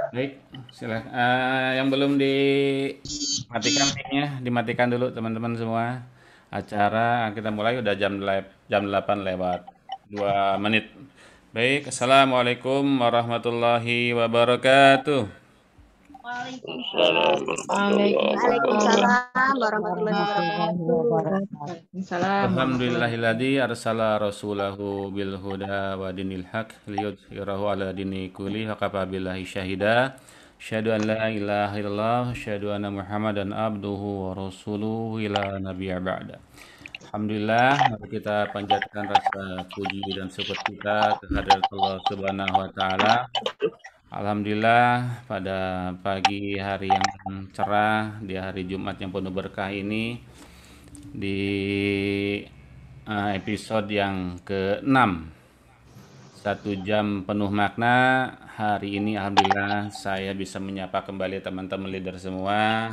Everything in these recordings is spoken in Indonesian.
Baik, silakan. Yang belum dimatikan mic-nya, dimatikan dulu teman-teman semua. Acara kita mulai udah jam 8 lewat 2 menit. Baik, Assalamualaikum warahmatullahi wabarakatuh. Waalaikumsalam warahmatullahi wabarakatuh. Waalaikumsalam warahmatullahi Warahmatullahi wabarakatuh. wabarakatuh. Salam warahmatullahi Alhamdulillahilladzi arsala rasulahu bil huda wa dinil haq liyudhhirahu ala dini kulli wa kafa billahi syahida. Asyhadu an la ilaha illallah, asyhadu anna Muhammadan abduhu wa rasuluhu ila nabiyya ba'da. Alhamdulillah, mari kita panjatkan rasa puji dan syukur kita kehadirat Allah Subhanahu wa taala. Alhamdulillah pada pagi hari yang cerah di hari Jumat yang penuh berkah ini di episode yang ke-6 satu jam penuh makna. Hari ini Alhamdulillah saya bisa menyapa kembali teman-teman leader semua.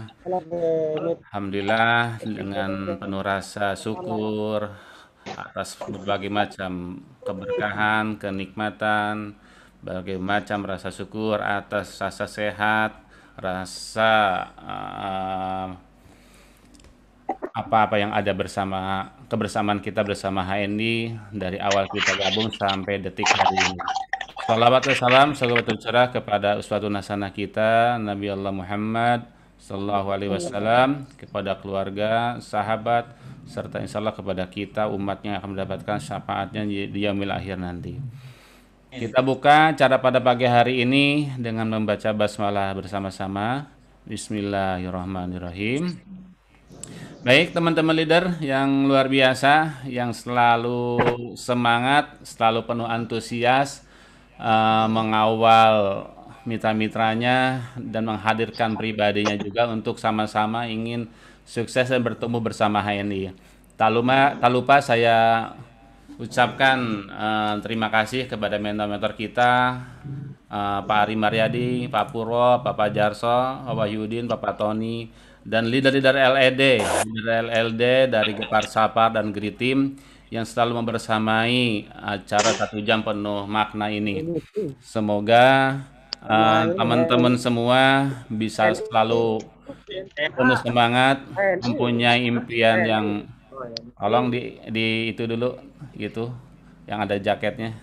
Alhamdulillah dengan penuh rasa syukur atas berbagai macam keberkahan, kenikmatan, berbagai macam rasa syukur atas rasa sehat, rasa apa-apa yang ada bersama kebersamaan kita bersama HND dari awal kita gabung sampai detik hari ini. Salawat wa salam semoga tercurah kepada uswatun hasanah kita Nabi Allah Muhammad Sallallahu Alaihi Wasallam, kepada keluarga, sahabat, serta insya Allah kepada kita umatnya yang akan mendapatkan syafaatnya di yaumil akhir nanti. Kita buka cara pada pagi hari ini dengan membaca basmalah bersama-sama. Bismillahirrahmanirrahim. Baik teman-teman leader yang luar biasa, yang selalu semangat, selalu penuh antusias mengawal mitra-mitranya dan menghadirkan pribadinya juga untuk sama-sama ingin sukses dan bertumbuh bersama HNI. Tak lupa saya ucapkan terima kasih kepada mentor-mentor kita, Pak Ari Maryadi, Pak Purwo, Pak Jarso, Pak Wahyudin, Pak Tony, dan leader-leader LED dari Gepar Sapar dan Gritim yang selalu membersamai acara satu jam penuh makna ini. Semoga teman-teman semua bisa selalu penuh semangat, mempunyai impian yang tolong di itu dulu gitu, yang ada jaketnya.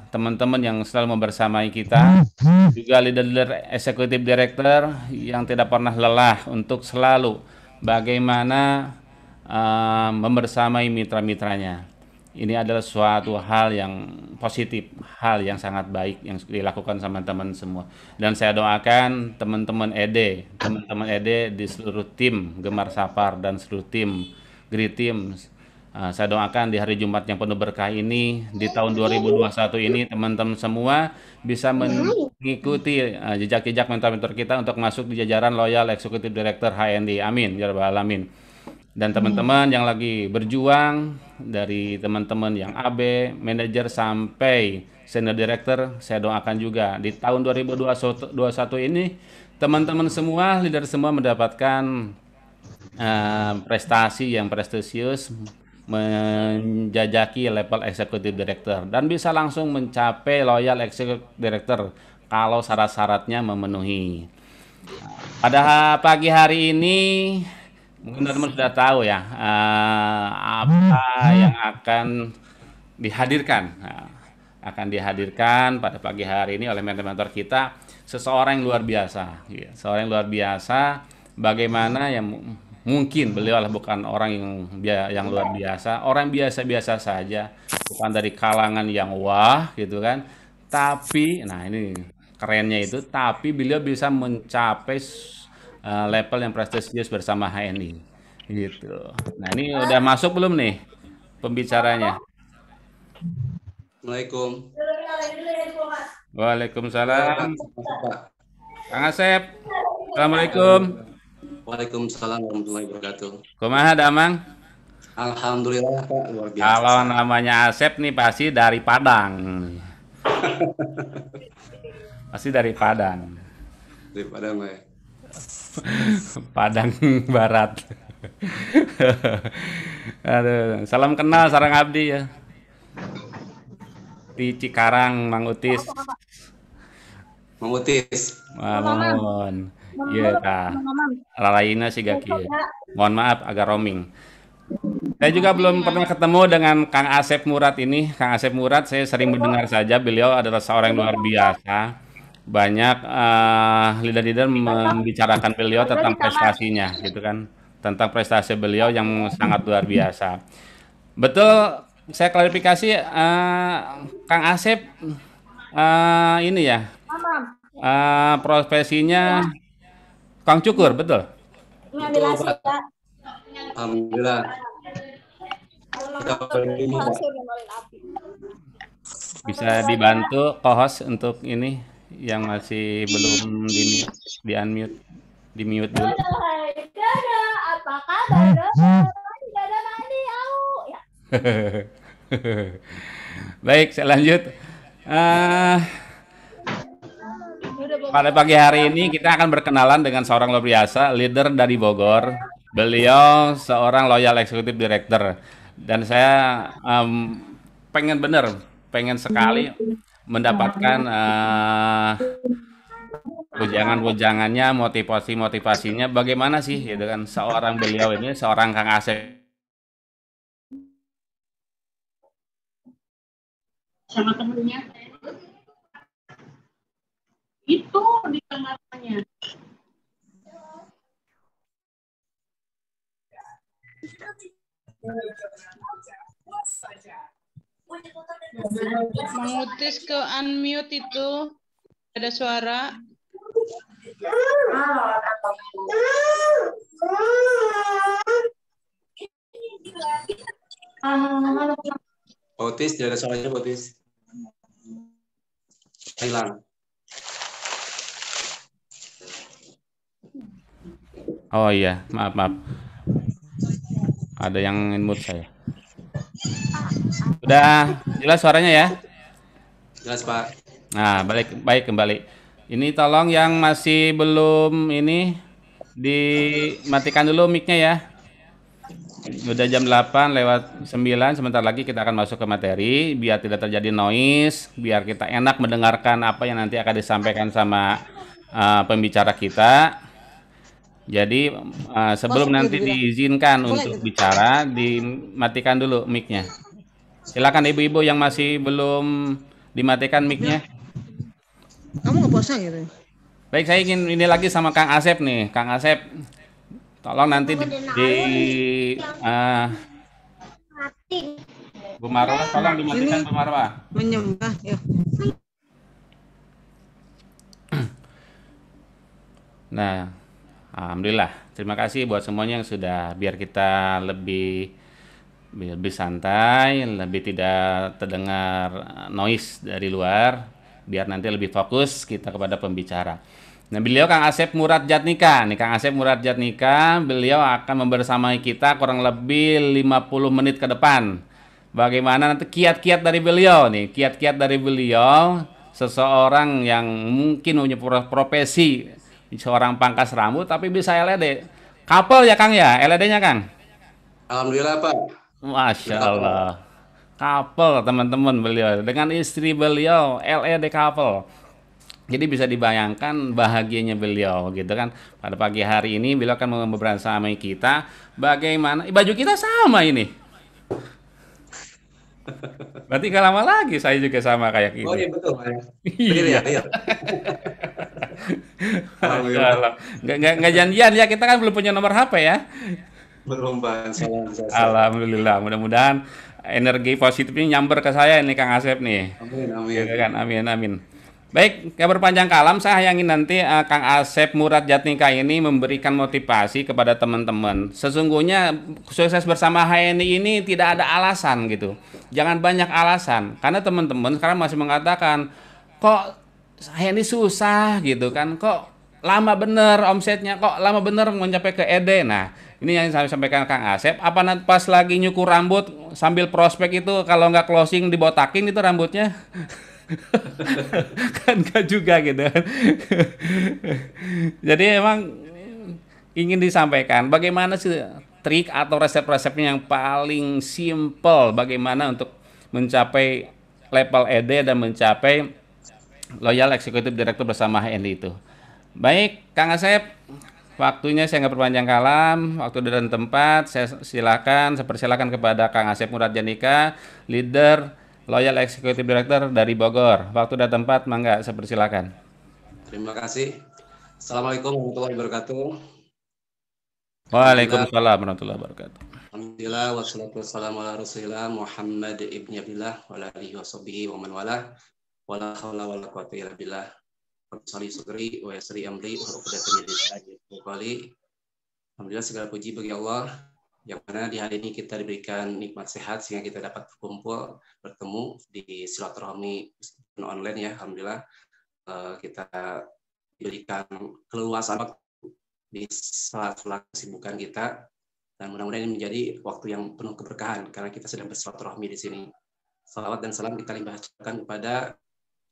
Teman-teman yang selalu membersamai kita, juga leader-leader eksekutif director yang tidak pernah lelah untuk selalu bagaimana membersamai mitra-mitranya. Ini adalah suatu hal yang positif, hal yang sangat baik yang dilakukan sama teman semua. Dan saya doakan teman-teman ED di seluruh tim Gemar Sapar dan seluruh tim Gritim. Saya doakan di hari Jumat yang penuh berkah ini, di tahun 2021 ini, teman-teman semua bisa mengikuti jejak-jejak mentor-mentor kita untuk masuk di jajaran Loyal Executive Director HND. Amin, ya rabbal alamin. Dan teman-teman yang lagi berjuang, dari teman-teman yang AB, manajer sampai senior director, saya doakan juga di tahun 2021 ini, teman-teman semua, leader semua mendapatkan prestasi yang prestisius, menjajaki level executive director dan bisa langsung mencapai loyal executive director kalau syarat-syaratnya memenuhi. Pada pagi hari ini mungkin teman-teman sudah tahu ya apa yang akan dihadirkan. Akan dihadirkan pada pagi hari ini oleh mentor-mentor kita, seseorang yang luar biasa, seorang yang luar biasa. Bagaimana yang mungkin beliau adalah bukan orang yang luar biasa, orang biasa-biasa saja, bukan dari kalangan yang wah gitu kan. Tapi, nah ini kerennya itu, tapi beliau bisa mencapai level yang prestisius bersama HNI gitu. Nah ini udah masuk belum nih pembicaranya? Assalamualaikum. Waalaikumsalam. Pak. Kang Asep. Assalamualaikum. Waalaikumsalam warahmatullahi wabarakatuh. Kumaha damang? Alhamdulillah Pak, luar biasa. Kalau namanya Asep nih pasti dari Padang. Pasti dari Padang. Daripada Pak. Padang Barat. Aduh, salam kenal sarang abdi ya. di Cikarang, Mang Utis. Mengutis. Mohon. Iya, tah. Lalaina sih gak kieu. Mohon maaf agak roaming. Saya juga belum pernah ketemu dengan Kang Asep Murad ini. Kang Asep Murad saya sering mendengar saja. Beliau adalah seorang yang luar biasa. Banyak leader-leader membicarakan beliau tentang prestasinya, gitu kan, tentang prestasi beliau yang sangat luar biasa. Betul, saya klarifikasi, Kang Asep ini ya, profesinya Kang Cukur, betul? Betul, Pak. Alhamdulillah. Kita berlima, Pak. Bisa dibantu co-host untuk ini yang masih belum di unmute, di mute dulu. Apa kabar? Dada mandi au. Ya. Baik, saya lanjut. Eh, Pada pagi hari ini kita akan berkenalan dengan seorang luar biasa, leader dari Bogor. Beliau seorang loyal executive director dan saya pengen sekali mendapatkan wejangan-wejangannya, motivasinya bagaimana sih gitu kan seorang beliau ini, seorang Kang Asep. Sama temennya itu di kamarnya. Mengutis ke unmute itu ada suara. Otis, tidak ada suaranya, Otis. Hilang. Oh iya, maaf. Ada yang input saya. Udah jelas suaranya ya? Jelas, Pak. Nah, baik kembali. Ini tolong yang masih belum ini dimatikan dulu mic-nya ya. Udah jam 8 lewat 9, sebentar lagi kita akan masuk ke materi biar tidak terjadi noise, biar kita enak mendengarkan apa yang nanti akan disampaikan sama pembicara kita. Jadi sebelum nanti diizinkan untuk bicara, dimatikan dulu mic-nya. Silakan ibu-ibu yang masih belum dimatikan mic-nya. Kamu nggak puasa gitu? Baik, saya ingin ini lagi sama Kang Asep nih. Kang Asep, tolong nanti di Bu Marwah, tolong dimatikan Bu Marwah. Menyembah ya. Nah, alhamdulillah. Terima kasih buat semuanya yang sudah, biar kita lebih santai, lebih tidak terdengar noise dari luar, biar nanti lebih fokus kita kepada pembicara. Nah, beliau Kang Asep Murad Jatnika. Nih, Kang Asep Murad Jatnika, beliau akan membersamai kita kurang lebih 50 menit ke depan. Bagaimana nanti kiat-kiat dari beliau nih, kiat-kiat dari beliau, seseorang yang mungkin punya profesi seorang pangkas rambut tapi bisa LED. Couple ya Kang ya, LED-nya Kang? Alhamdulillah, Pak. Masya Allah. Couple teman-teman beliau dengan istri beliau LED couple. Jadi bisa dibayangkan bahagianya beliau gitu kan. Pada pagi hari ini beliau akan membersamai kita bagaimana baju kita sama ini. Berarti gak lama lagi saya juga sama kayak gitu. Oh iya betul, Pak. Iya. Iya. Alhamdulillah. Nggak janjian ya, kita kan belum punya nomor HP ya. Belum, Pak. Salam. Alhamdulillah, mudah-mudahan energi positifnya nyamber ke saya ini Kang Asep nih. Amin. Gitu kan, amin. Baik, gak berpanjang kalam, saya ingin nanti Kang Asep Murad Jatnika ini memberikan motivasi kepada teman-teman. Sesungguhnya sukses bersama HNI ini tidak ada alasan gitu. Jangan banyak alasan, karena teman-teman sekarang masih mengatakan, kok HNI susah gitu kan, kok lama bener omsetnya, kok lama bener mencapai ke ED. Nah, ini yang saya sampaikan Kang Asep, apa nanti pas lagi nyukur rambut sambil prospek itu kalau nggak closing dibotakin itu rambutnya? Kan enggak juga gitu kan. Jadi emang ingin disampaikan bagaimana sih trik atau resep-resepnya yang paling simple bagaimana untuk mencapai level ED dan mencapai Loyal Executive Director bersama HND itu. Baik, Kang Asep, waktunya saya nggak perpanjang kalam, waktu dan tempat, saya persilakan kepada Kang Asep Murad Janika, leader Loyal Executive Director dari Bogor. Waktu dan tempat, mangga, saya persilakan. Terima kasih. Assalamualaikum warahmatullahi wabarakatuh. Waalaikumsalam warahmatullahi wabarakatuh. Alhamdulillah wassalatu wassalamu ala Rasulillah Muhammad ibni Abdillah wa ala alihi washabihi wa man walah. Wala haula wala quwwata illa billah. Rabbi sudri wa yassir amri wa uqdatan min lisani yafqahu qawli. Alhamdulillah, segala puji bagi Allah yang mana di hari ini kita diberikan nikmat sehat sehingga kita dapat berkumpul bertemu di silaturahmi online ya. Alhamdulillah kita diberikan keluasan waktu di sela-sela kesibukan kita, dan mudah-mudahan ini menjadi waktu yang penuh keberkahan karena kita sedang bersilaturahmi di sini. Salawat dan salam kita limpahkan kepada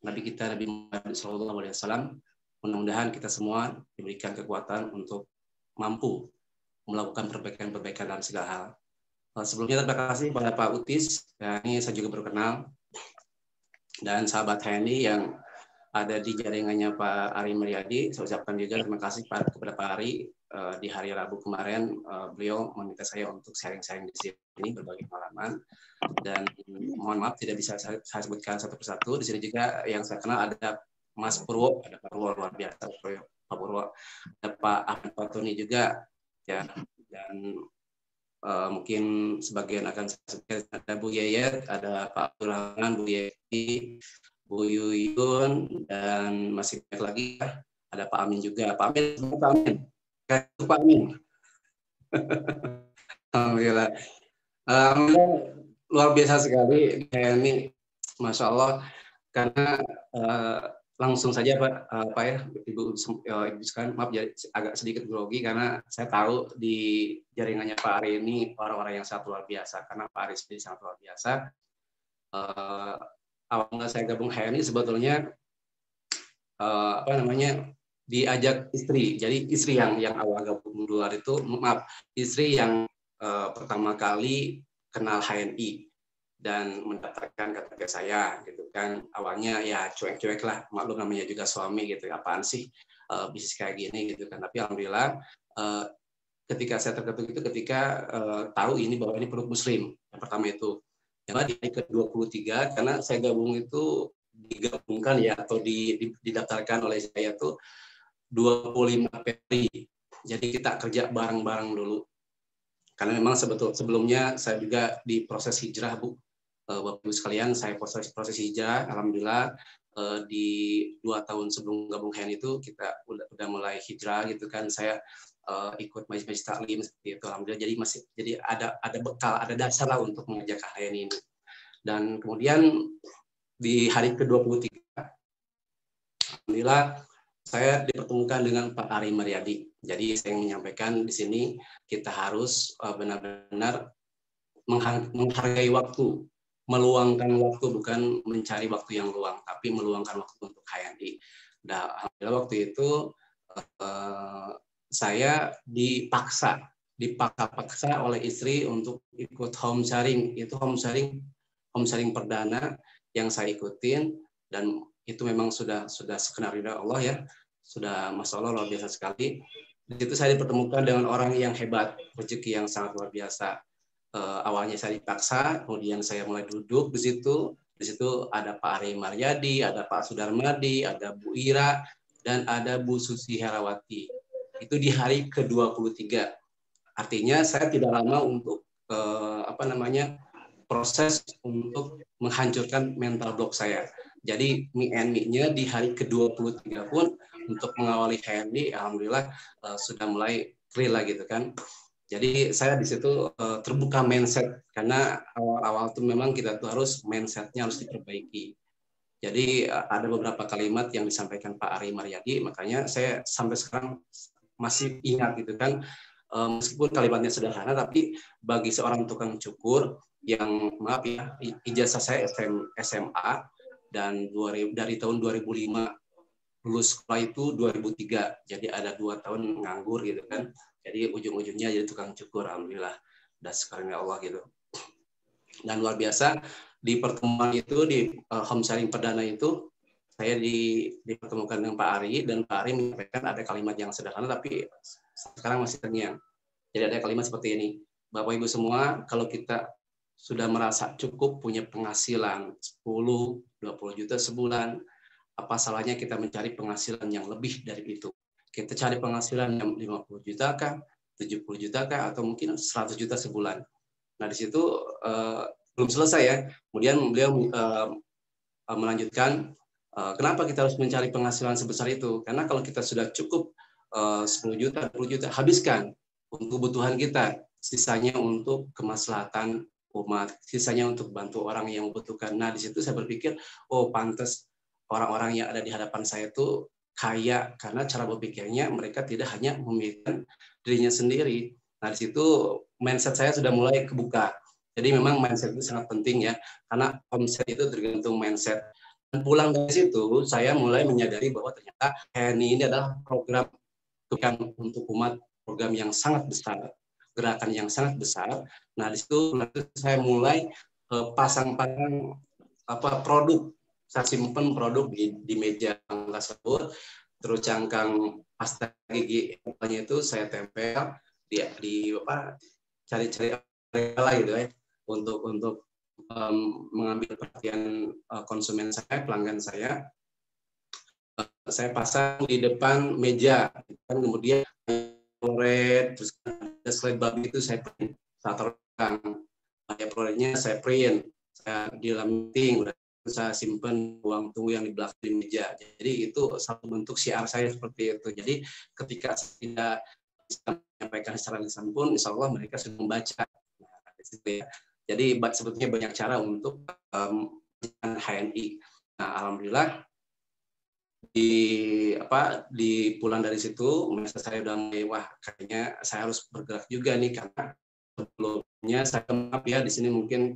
Nabi kita Nabi Muhammad SAW. Mudah-mudahan kita semua diberikan kekuatan untuk mampu melakukan perbaikan-perbaikan dalam segala hal. Sebelumnya terima kasih kepada Pak Utis. Ini saya juga baru kenal, dan sahabat HNI yang ada di jaringannya Pak Ari Muryadi. Saya ucapkan juga terima kasih kepada Pak Ari. Di hari Rabu kemarin beliau meminta saya untuk sharing-sharing di sini berbagi pengalaman, dan mohon maaf tidak bisa saya sebutkan satu persatu. Di sini juga yang saya kenal ada Mas Purwo, ada Pak Purwo luar biasa, Pak Purwo, ada Pak Ahmad Fatoni juga ya, dan mungkin sebagian akan saya sebutkan, ada Bu Yayet, ada Pak Abdul Rahman, Bu Yeti, Bu Yuyun, dan masih banyak lagi ya. Ada Pak Amin juga, Pak Amin. Pak Amin. Alhamdulillah. Alhamdulillah, luar biasa sekali ini, Masya Allah. Karena langsung saja Pak ya, Ibu sekalian, maaf jadi agak sedikit grogi karena saya tahu di jaringannya Pak Ari ini orang-orang yang sangat luar biasa, karena Pak Ari sendiri sangat luar biasa. Awalnya saya gabung HNI sebetulnya diajak istri. Jadi istri yang awal gabung duluan itu, maaf, istri yang pertama kali kenal HNI dan mendaftarkan ke saya gitu kan. Awalnya ya cuek-cuek lah, maklum namanya juga suami gitu, apaan sih bisnis kayak gini gitu kan. Tapi alhamdulillah ketika saya terketuk itu ketika tahu ini bahwa ini produk muslim. Yang pertama itu. Yang di ke-23 karena saya gabung itu digabungkan ya, atau didaftarkan oleh saya tuh 25 PPI. Jadi kita kerja bareng-bareng dulu. Karena memang sebelumnya saya juga di proses hijrah, Bu. Bapak Ibu sekalian, saya proses hijrah. Alhamdulillah di 2 tahun sebelum gabung HNI itu kita udah mulai hijrah gitu kan. Saya ikut majelis taklim seperti itu. Alhamdulillah jadi ada bekal, ada dasar lah untuk mengajak HNI ini. Dan kemudian di hari ke-23 alhamdulillah saya dipertemukan dengan Pak Ari Muryadi. Jadi saya menyampaikan di sini kita harus benar-benar menghargai waktu, meluangkan waktu, bukan mencari waktu yang luang, tapi meluangkan waktu untuk HNI. Nah, alhamdulillah waktu itu saya dipaksa oleh istri untuk ikut home sharing. Itu home sharing perdana yang saya ikutin, dan itu memang sudah skenario Allah ya, sudah Masya Allah luar biasa sekali. Di situ saya dipertemukan dengan orang yang hebat, rezeki yang sangat luar biasa. Awalnya saya dipaksa, kemudian saya mulai duduk di situ. Di situ ada Pak Ari Muryadi, ada Pak Sudarmadi, ada Bu Ira, dan ada Bu Susi Herawati. Itu di hari ke-23. Artinya saya tidak lama untuk proses untuk menghancurkan mental block saya. Jadi me-nya di hari ke-23 pun untuk mengawali HNI, alhamdulillah sudah mulai clear lah gitu kan. Jadi saya di situ terbuka mindset, karena awal-awal itu memang kita tuh harus mindsetnya harus diperbaiki. Jadi ada beberapa kalimat yang disampaikan Pak Ari Muryadi, makanya saya sampai sekarang masih ingat gitu kan. Meskipun kalimatnya sederhana, tapi bagi seorang tukang cukur yang maaf ya, ijazah saya SMA dan dari tahun 2005, lulus sekolah itu 2003, jadi ada 2 tahun nganggur gitu kan. Jadi ujung-ujungnya jadi tukang cukur, alhamdulillah. Dan sekarang ya Allah gitu. Dan luar biasa di pertemuan itu di home sharing perdana itu saya dipertemukan dengan Pak Ari, dan Pak Ari menyampaikan ada kalimat yang sederhana tapi sekarang masih terngiang. Jadi ada kalimat seperti ini, Bapak Ibu semua, kalau kita sudah merasa cukup punya penghasilan 10, 20 juta sebulan, apa salahnya kita mencari penghasilan yang lebih dari itu. Kita cari penghasilan yang 50 juta kah, 70 juta kah, atau mungkin 100 juta sebulan. Nah, di situ belum selesai ya. Kemudian beliau melanjutkan, kenapa kita harus mencari penghasilan sebesar itu? Karena kalau kita sudah cukup 10 juta, 20 juta, habiskan untuk kebutuhan kita. Sisanya untuk kemaslahatan umat, sisanya untuk bantu orang yang membutuhkan. Nah, di situ saya berpikir, oh pantas orang-orang yang ada di hadapan saya itu kaya, karena cara berpikirnya mereka tidak hanya memikirkan dirinya sendiri. Nah, di situ mindset saya sudah mulai kebuka. Jadi memang mindset itu sangat penting ya, karena omset itu tergantung mindset. Dan pulang dari situ, saya mulai menyadari bahwa ternyata HNI ini adalah program untuk umat, program yang sangat besar, gerakan yang sangat besar. Nah, di situ saya mulai pasang-pasang produk. Saya simpan produk di meja tersebut, terus cangkang pasta gigi itu saya tempel di cari-cari rela gitu ya, untuk mengambil perhatian konsumen saya, pelanggan saya. Saya pasang di depan meja, kemudian terus ada slide babi itu saya print, saat terang proyeknya saya print, saya di dalam meeting saya simpan uang tunggu yang di belakang di meja. Jadi itu satu bentuk syiar saya seperti itu. Jadi ketika saya tidak bisa menyampaikan secara lisan pun, insya Allah mereka sudah membaca. Jadi sebetulnya banyak cara untuk HNI. Nah, alhamdulillah di pulang dari situ, saya udah mulai, wah kayaknya saya harus bergerak juga nih, karena sebelumnya saya maaf ya di sini mungkin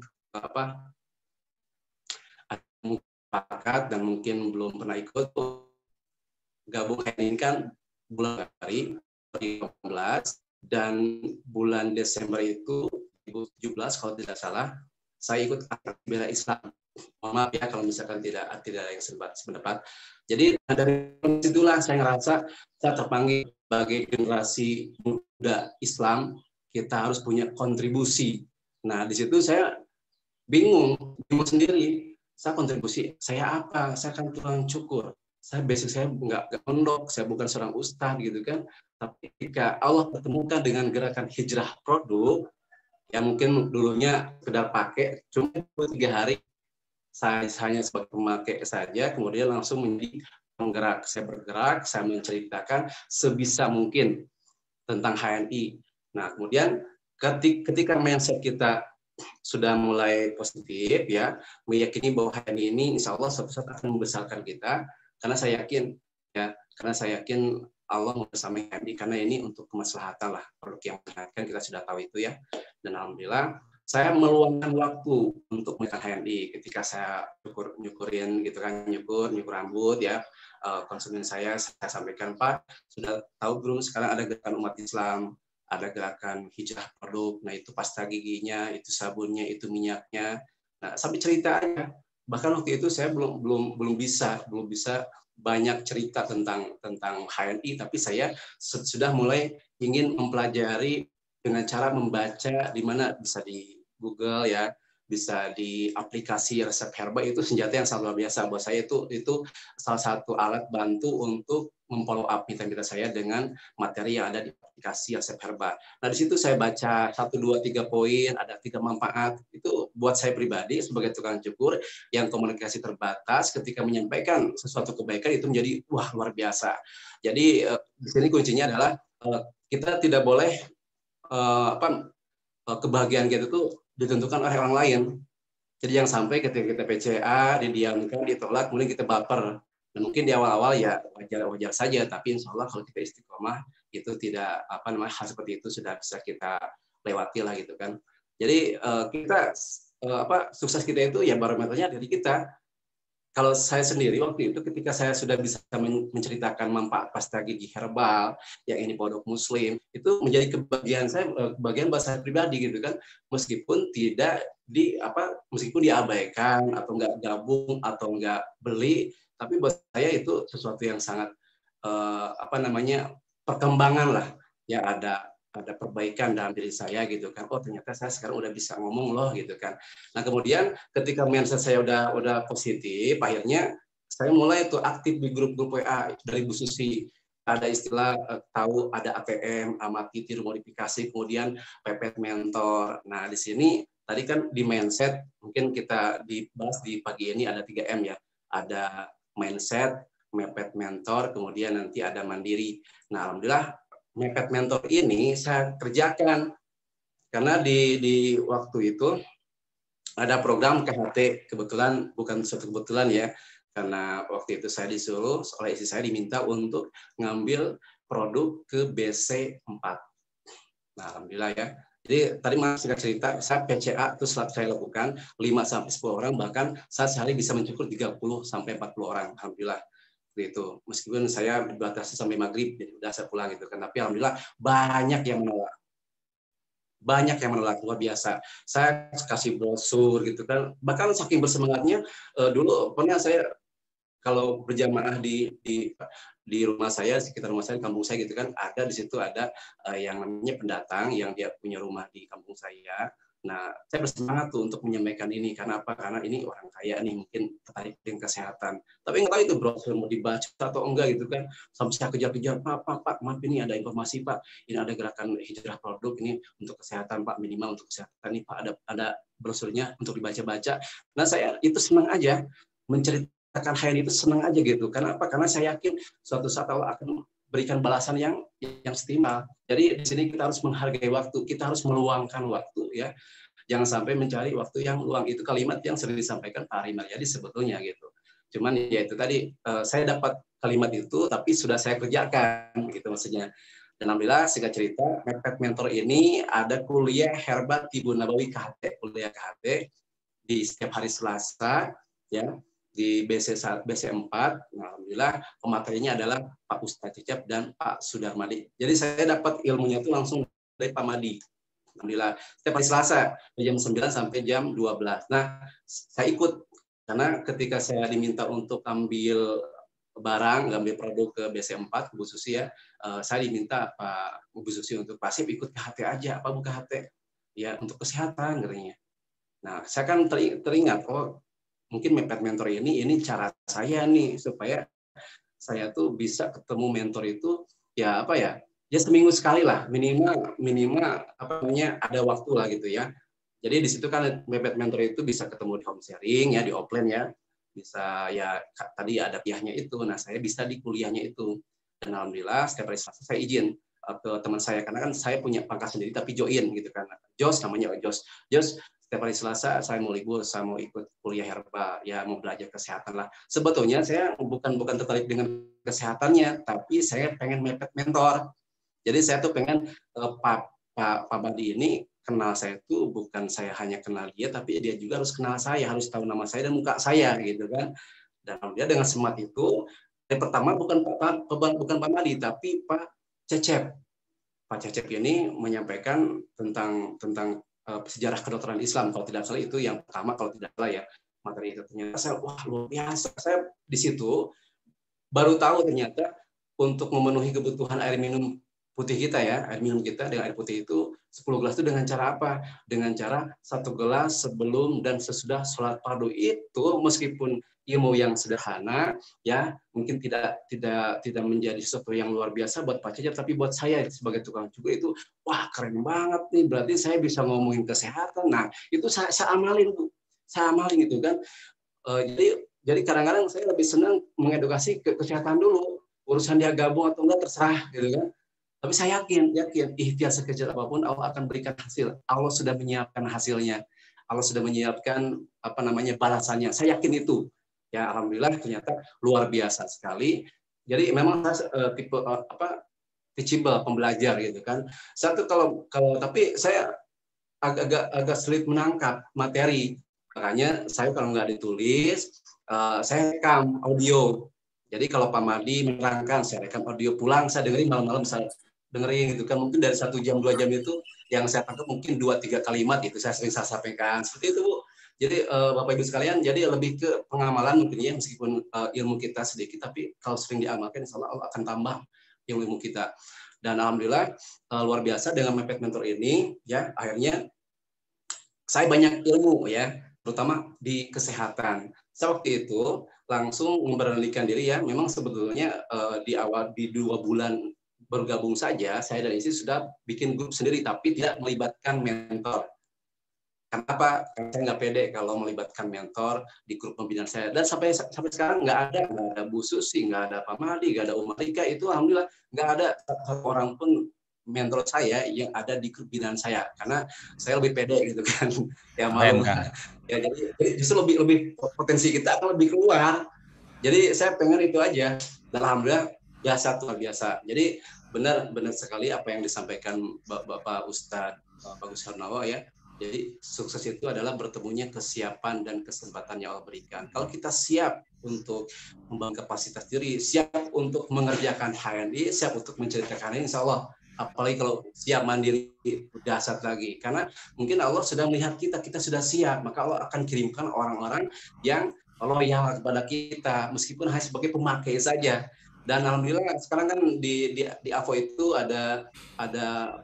pakat dan mungkin belum pernah ikut gabung HNI kan bulan Februari 2018, dan bulan Desember itu 2017 kalau tidak salah saya ikut Aksi Bela Islam. Maaf ya kalau misalkan tidak ada yang sependapat. Jadi dari situlah saya ngerasa saya terpanggil sebagai generasi muda Islam, kita harus punya kontribusi. Nah, di situ saya bingung sendiri. Saya kontribusi, saya apa? Saya kan tukang cukur. Basic saya nggak pondok, saya bukan seorang ustadz gitu kan. Tapi ketika Allah pertemukan dengan gerakan hijrah produk, yang mungkin dulunya sekedar pakai, cuma 3 hari, saya hanya sebagai pemakai saja, kemudian langsung menjadi penggerak. Saya bergerak, saya menceritakan sebisa mungkin tentang HNI. Nah, kemudian ketika mindset kita sudah mulai positif ya, meyakini bahwa HNI ini insya Allah suatu saat akan membesarkan kita, karena saya yakin Allah membersamai HNI, karena ini untuk kemaslahatan lah, produk yang menyenangkan kita sudah tahu itu ya. Dan alhamdulillah saya meluangkan waktu untuk melihat HNI ketika saya nyukurin gitu kan, nyukur rambut ya, konsumen saya sampaikan, Pak sudah tahu belum sekarang ada gerakan umat Islam, ada gerakan hijrah produk, nah itu pasta giginya, itu sabunnya, itu minyaknya. Nah, sampai cerita aja. Bahkan waktu itu saya belum bisa banyak cerita tentang HNI, tapi saya sudah mulai ingin mempelajari dengan cara membaca, di mana bisa di Google ya, bisa di aplikasi resep herba, itu senjata yang sangat luar biasa buat saya. Itu salah satu alat bantu untuk memfollow up mitra-mitra saya dengan materi yang ada di aplikasi resep herba. Nah, di situ saya baca 1, 2, 3 poin, ada 3 manfaat. Itu buat saya pribadi sebagai tukang cukur yang komunikasi terbatas, ketika menyampaikan sesuatu kebaikan itu menjadi wah luar biasa. Jadi di sini kuncinya adalah kita tidak boleh kebahagiaan kita itu ditentukan oleh orang lain. Jadi yang sampai ketika kita PCA, didiamkan, ditolak, kemudian kita baper. Dan mungkin di awal-awal ya wajar saja, tapi insya Allah kalau kita istiqomah itu tidak hal seperti itu sudah bisa kita lewati lah gitu kan. Jadi kita sukses kita itu ya barometernya dari kita. kalau saya sendiri waktu itu ketika saya sudah bisa menceritakan manfaat pasta gigi herbal, yang ini produk Muslim, itu menjadi kebagian saya, bagian bahasa pribadi gitu kan, meskipun tidak meskipun diabaikan atau nggak gabung atau nggak beli, tapi buat saya itu sesuatu yang sangat perkembangan lah, ya ada perbaikan dalam diri saya gitu kan. Oh ternyata saya sekarang udah bisa ngomong loh gitu kan. Nah kemudian ketika mindset saya udah positif, akhirnya saya mulai tuh aktif di grup-grup WA dari Bu Susi. Ada istilah tahu ada ATM, amati, tiru, modifikasi, kemudian pepet mentor. Nah di sini tadi kan di mindset mungkin kita dibahas di pagi ini ada 3M ya. Ada mindset, mepet mentor, kemudian nanti ada mandiri. Nah alhamdulillah mepet mentor ini saya kerjakan karena di waktu itu ada program KHT, kebetulan bukan suatu kebetulan ya, karena waktu itu saya disuruh oleh istri saya diminta untuk ngambil produk ke BC4. Nah alhamdulillah ya. Jadi tadi Mas cerita, saya PCA itu saya lakukan 5-10 orang, bahkan saya sehari bisa mencukur 30-40 orang, alhamdulillah. Itu meskipun saya dibatasi sampai maghrib jadi udah saya pulang gitu kan, tapi alhamdulillah banyak yang menolak luar biasa. Saya kasih brosur gitu kan, bahkan saking bersemangatnya dulu pernah saya kalau berjamaah di rumah saya, sekitar rumah saya, kampung saya gitu kan, ada di situ ada yang namanya pendatang yang dia punya rumah di kampung saya. Nah, saya bersemangat tuh untuk menyampaikan ini. Karena apa? Karena ini orang kaya nih, mungkin tertarik dengan kesehatan. Tapi nggak tahu itu brosur mau dibaca atau enggak gitu kan. Sampai saya kejar-kejar, Pak, maaf ini ada informasi Pak. Ini ada gerakan hijrah produk ini untuk kesehatan Pak, minimal untuk kesehatan nih Pak. Ada brosurnya untuk dibaca-baca. Nah, saya itu senang aja menceritakan hal itu, senang aja gitu. Karena apa? Karena saya yakin suatu saat Allah akan berikan balasan yang setimpal. Jadi di sini kita harus menghargai waktu, kita harus meluangkan waktu ya. Jangan sampai mencari waktu yang luang. Itu kalimat yang sering disampaikan Pak Ari Maryadi sebetulnya gitu. Cuman ya itu tadi saya dapat kalimat itu tapi sudah saya kerjakan gitu maksudnya. Dan alhamdulillah singkat cerita, mepet mentor ini ada kuliah Herbat Tibun Nabawi KHT, kuliah KHT di setiap hari Selasa ya. Di BC4, nah, alhamdulillah pematerinya adalah Pak Ustadz Cecep dan Pak Sudarmadi. Jadi saya dapat ilmunya itu langsung dari Pak Madi. Alhamdulillah setiap hari Selasa jam 9 sampai jam 12. Nah, saya ikut karena ketika saya diminta untuk ambil barang, ambil produk ke BC4, ke Bu Susi ya, saya diminta Pak Bu Susi untuk pasif ikut KHT aja, apa Bu KHT? Ya, untuk kesehatan katanya. Nah, saya kan teringat, oh mungkin mepet mentor ini cara saya nih supaya saya tuh bisa ketemu mentor itu ya apa ya seminggu sekali lah minimal apa namanya ada waktu lah gitu ya. Jadi di situ kan mepet mentor itu bisa ketemu di home sharing ya, di offline ya, bisa ya tadi ada pihaknya itu. Nah saya bisa di kuliahnya itu dan alhamdulillah setiap hari Selasa saya izin ke teman saya karena kan saya punya pangkat sendiri tapi join gitu kan. Jos namanya Jos setiap hari Selasa saya mau libur, saya mau ikut kuliah herbal, ya mau belajar kesehatan lah. Sebetulnya saya bukan tertarik dengan kesehatannya, tapi saya pengen mepet mentor. Jadi saya tuh pengen Pak Badi ini kenal saya tuh bukan saya hanya kenal dia, tapi dia juga harus kenal saya, harus tahu nama saya dan muka saya gitu kan. Dan dia dengan semangat itu, yang pertama bukan Pak Badi, tapi Pak Cecep. Pak Cecep ini menyampaikan tentang sejarah kedokteran Islam kalau tidak salah itu yang pertama kalau tidak salah ya materi itu. Ternyata saya wah luar biasa, saya di situ baru tahu ternyata untuk memenuhi kebutuhan air minum putih kita ya, air minum kita dengan air putih itu 10 gelas itu dengan cara apa? Dengan cara 1 gelas sebelum dan sesudah sholat fardu. Itu meskipun ilmu yang sederhana ya mungkin tidak menjadi sesuatu yang luar biasa buat Pak Cecep, tapi buat saya sebagai tukang cukur itu wah keren banget nih, berarti saya bisa ngomongin kesehatan. Nah itu saya amalin Bu, saya amalin gitu kan. Jadi kadang-kadang saya lebih senang mengedukasi ke kesehatan dulu, urusan dia gabung atau enggak terserah gitu kan. Tapi saya yakin ikhtiar sekecil apapun Allah akan berikan hasil. Allah sudah menyiapkan hasilnya. Allah sudah menyiapkan apa namanya balasannya. Saya yakin itu. Ya alhamdulillah ternyata luar biasa sekali. Jadi memang saya tipe teachable, pembelajar gitu kan. Satu kalau tapi saya agak sulit menangkap materi. Makanya saya kalau nggak ditulis saya rekam audio. Jadi kalau Pak Mardi menerangkan, saya rekam audio, pulang saya dengerin malam-malam, saya dengerin gitu kan, mungkin dari 1 jam 2 jam itu yang saya tangkap mungkin 2-3 kalimat itu saya sering saya sampaikan seperti itu Bu. Jadi Bapak Ibu sekalian, jadi lebih ke pengamalan mungkin ya, meskipun ilmu kita sedikit, tapi kalau sering diamalkan insya Allah akan tambah ilmu kita. Dan alhamdulillah luar biasa dengan Mepet Mentor ini ya, akhirnya saya banyak ilmu ya, terutama di kesehatan. Saya waktu itu langsung memberanikan diri ya, memang sebetulnya di awal di 2 bulan bergabung saja, saya dan istri sudah bikin grup sendiri, tapi tidak melibatkan mentor. Kenapa? Karena saya nggak pede kalau melibatkan mentor di grup pembinaan saya. Dan sampai sekarang nggak ada Bu Susi, nggak ada Pak Madi, nggak ada Umarika, itu alhamdulillah nggak ada satu orang pun mentor saya yang ada di grup binaan saya, karena saya lebih pede gitu kan, ya malu. Ya, jadi justru lebih potensi kita akan lebih keluar. Jadi saya pengen itu aja. Dan alhamdulillah biasa luar biasa. Jadi benar sekali apa yang disampaikan Bapak Ustadz Bagus Hernawa ya. Jadi sukses itu adalah bertemunya kesiapan dan kesempatan yang Allah berikan. Kalau kita siap untuk membangun kapasitas diri, siap untuk mengerjakan HNI, siap untuk menceritakan ini, insya Allah. Apalagi kalau siap mandiri, dahsyat lagi. Karena mungkin Allah sudah melihat kita sudah siap, maka Allah akan kirimkan orang-orang yang loyal kepada kita, meskipun hanya sebagai pemakai saja. Dan alhamdulillah sekarang kan di AVO itu ada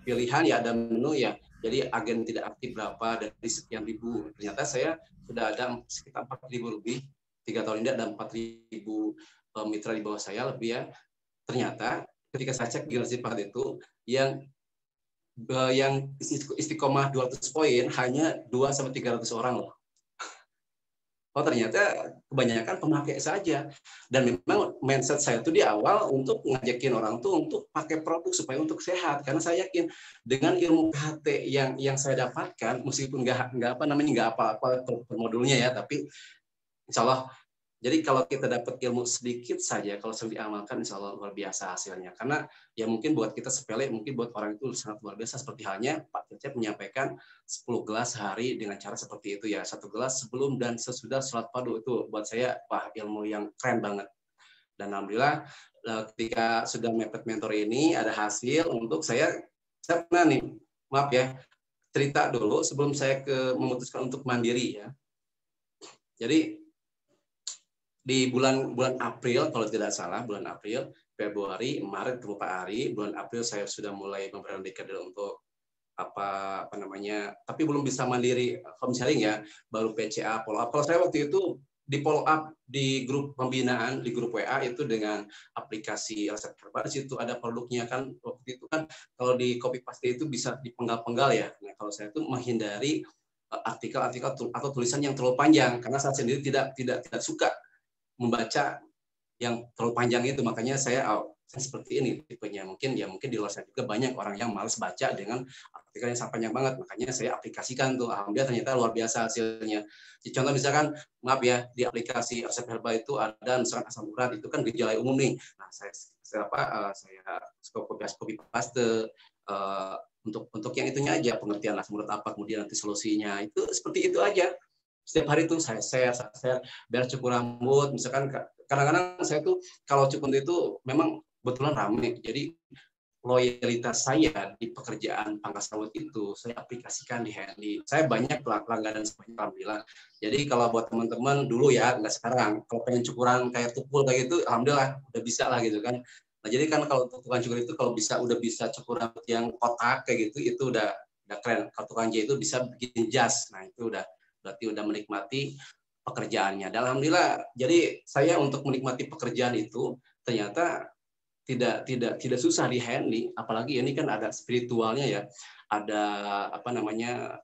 pilihan ya, ada menu ya. Jadi agen tidak aktif berapa dari sekian ribu. Ternyata saya sudah ada sekitar 4.000 lebih. 3 tahun ini ada 4.000 mitra di bawah saya lebih ya. Ternyata ketika saya cek di Generasi Paket itu yang istiqomah 200 poin hanya 2-300 orang loh. Oh ternyata kebanyakan pemakai saja. Dan memang mindset saya itu di awal untuk ngajakin orang tuh untuk pakai produk supaya untuk sehat. Karena saya yakin dengan ilmu PHT yang saya dapatkan, meskipun nggak apa-apa per modulnya ya, tapi insya Allah. Jadi kalau kita dapat ilmu sedikit saja, kalau sering diamalkan, insya Allah luar biasa hasilnya. Karena ya mungkin buat kita sepele, mungkin buat orang itu sangat luar biasa. Seperti halnya Pak Cecep menyampaikan 10 gelas sehari dengan cara seperti itu ya. 1 gelas sebelum dan sesudah sholat padu, itu buat saya wah ilmu yang keren banget. Dan alhamdulillah ketika sudah Mepet Mentor ini ada hasil untuk saya pernah nih, maaf ya, cerita dulu sebelum saya memutuskan untuk mandiri ya. Jadi di bulan April kalau tidak salah, bulan April, Februari, Maret ketemu Pak Ari, bulan April saya sudah mulai memberanikan diri untuk apa namanya, tapi belum bisa mandiri home sharing ya, baru PCA follow up. Kalau saya waktu itu di follow up di grup pembinaan, di grup WA itu dengan aplikasi resep herbal, di situ ada produknya kan, waktu itu kan kalau di copy paste itu bisa dipenggal-penggal ya. Nah kalau saya itu menghindari artikel-artikel atau tulisan yang terlalu panjang, karena saya sendiri tidak suka membaca yang terlalu panjang itu, makanya saya seperti ini tipenya. Mungkin di luar sana juga banyak orang yang malas baca dengan artikel yang panjang banget, makanya saya aplikasikan tuh. Alhamdulillah ternyata luar biasa hasilnya. Contoh misalkan, maaf ya, di aplikasi resep herbal itu ada misalkan asam urat, itu kan gejala umum nih. Nah saya copy paste untuk yang itunya aja, pengertian asam urat apa, kemudian nanti solusinya, itu seperti itu aja. Setiap hari itu saya share biar cukur rambut. Misalkan kadang-kadang saya tuh kalau cukur itu memang betulan rame. Jadi loyalitas saya di pekerjaan pangkas rambut itu saya aplikasikan di Handy. Saya banyak langganan semuanya alhamdulillah. Jadi kalau buat teman-teman dulu ya, nggak sekarang. Kalau pengen cukuran kayak tupul kayak gitu, alhamdulillah udah bisa lah gitu kan. Nah jadi kan kalau tukang cukur itu kalau udah bisa cukur rambut yang kotak kayak gitu, itu udah keren. Kalau tukang jahit itu bisa bikin jas. Nah itu berarti udah menikmati pekerjaannya. Dan alhamdulillah, jadi saya untuk menikmati pekerjaan itu ternyata tidak susah di Handy, apalagi ini kan ada spiritualnya ya, ada apa namanya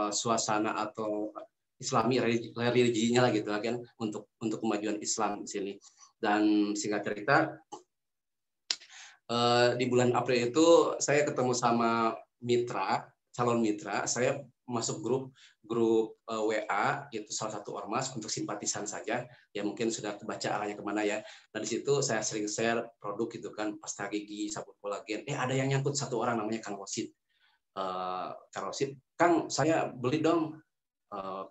suasana atau Islami religinya lah gitu kan, untuk kemajuan Islam di sini. Dan singkat cerita di bulan April itu saya ketemu sama calon mitra, saya masuk grup WA, itu salah satu ormas untuk simpatisan saja, ya mungkin sudah kebaca arahnya kemana ya. Nah di situ saya sering share produk gitu kan, pasta gigi, sabun kolagen. Ada yang nyangkut satu orang namanya Kang Rosid. Kang Rosid, Kang saya beli dong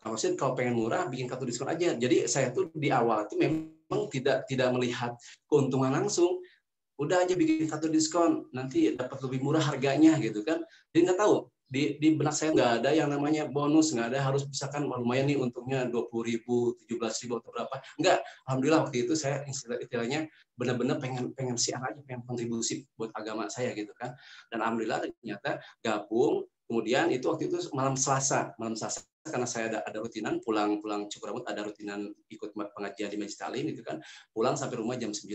Kang Rosid kalau pengen murah bikin kartu diskon aja. Jadi saya tuh di awal tuh memang tidak melihat keuntungan langsung. Udah aja bikin kartu diskon, nanti dapat lebih murah harganya gitu kan. Jadi nggak tahu, di benak saya nggak ada yang namanya bonus, nggak ada harus misalkan lumayan nih untungnya 20.000, 17.000 atau berapa. Nggak, alhamdulillah waktu itu saya istilahnya benar-benar pengen siar aja, pengen kontribusi buat agama saya gitu kan. Dan alhamdulillah ternyata gabung. Kemudian itu waktu itu malam Selasa karena saya ada rutinan pulang cukur rambut, ada rutinan ikut pengajian di Majelis Taklim gitu kan. Pulang sampai rumah jam 9.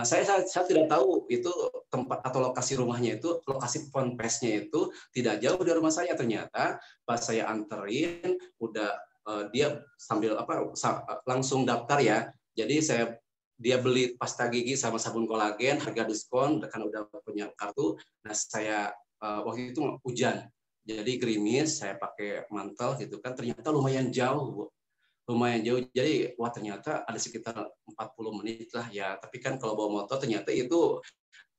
Saya tidak tahu itu tempat atau lokasi rumahnya itu, lokasi ponpesnya itu tidak jauh dari rumah saya. Ternyata pas saya anterin, udah dia sambil langsung daftar ya. Jadi dia beli pasta gigi sama sabun kolagen, harga diskon, kan udah punya kartu. Nah saya waktu itu hujan, jadi gerimis, saya pakai mantel gitu kan. Ternyata lumayan jauh, Bu. Lumayan jauh, jadi wah ternyata ada sekitar 40 menit lah ya. Tapi kan kalau bawa motor ternyata itu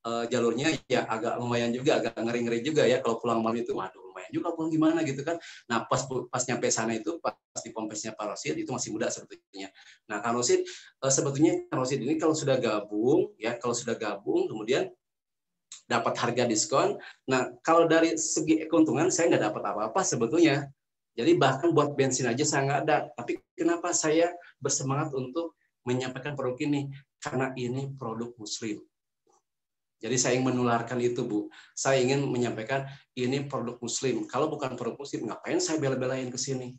jalurnya ya agak lumayan juga, agak ngeri-ngeri juga ya kalau pulang malam itu. Waduh, lumayan juga pulang gimana gitu kan. Nah pas nyampe sana itu, pas di pompesnya Pak Rosid itu masih muda sebetulnya. Nah Kang Rosid sebetulnya Kang Rosid ini kalau sudah gabung kemudian dapat harga diskon. Nah kalau dari segi keuntungan saya nggak dapat apa-apa sebetulnya. Jadi bahkan buat bensin aja saya nggak ada. Tapi kenapa saya bersemangat untuk menyampaikan produk ini? Karena ini produk Muslim. Jadi saya ingin menularkan itu, Bu. Saya ingin menyampaikan ini produk Muslim. Kalau bukan produk Muslim, ngapain saya bela-belain ke sini?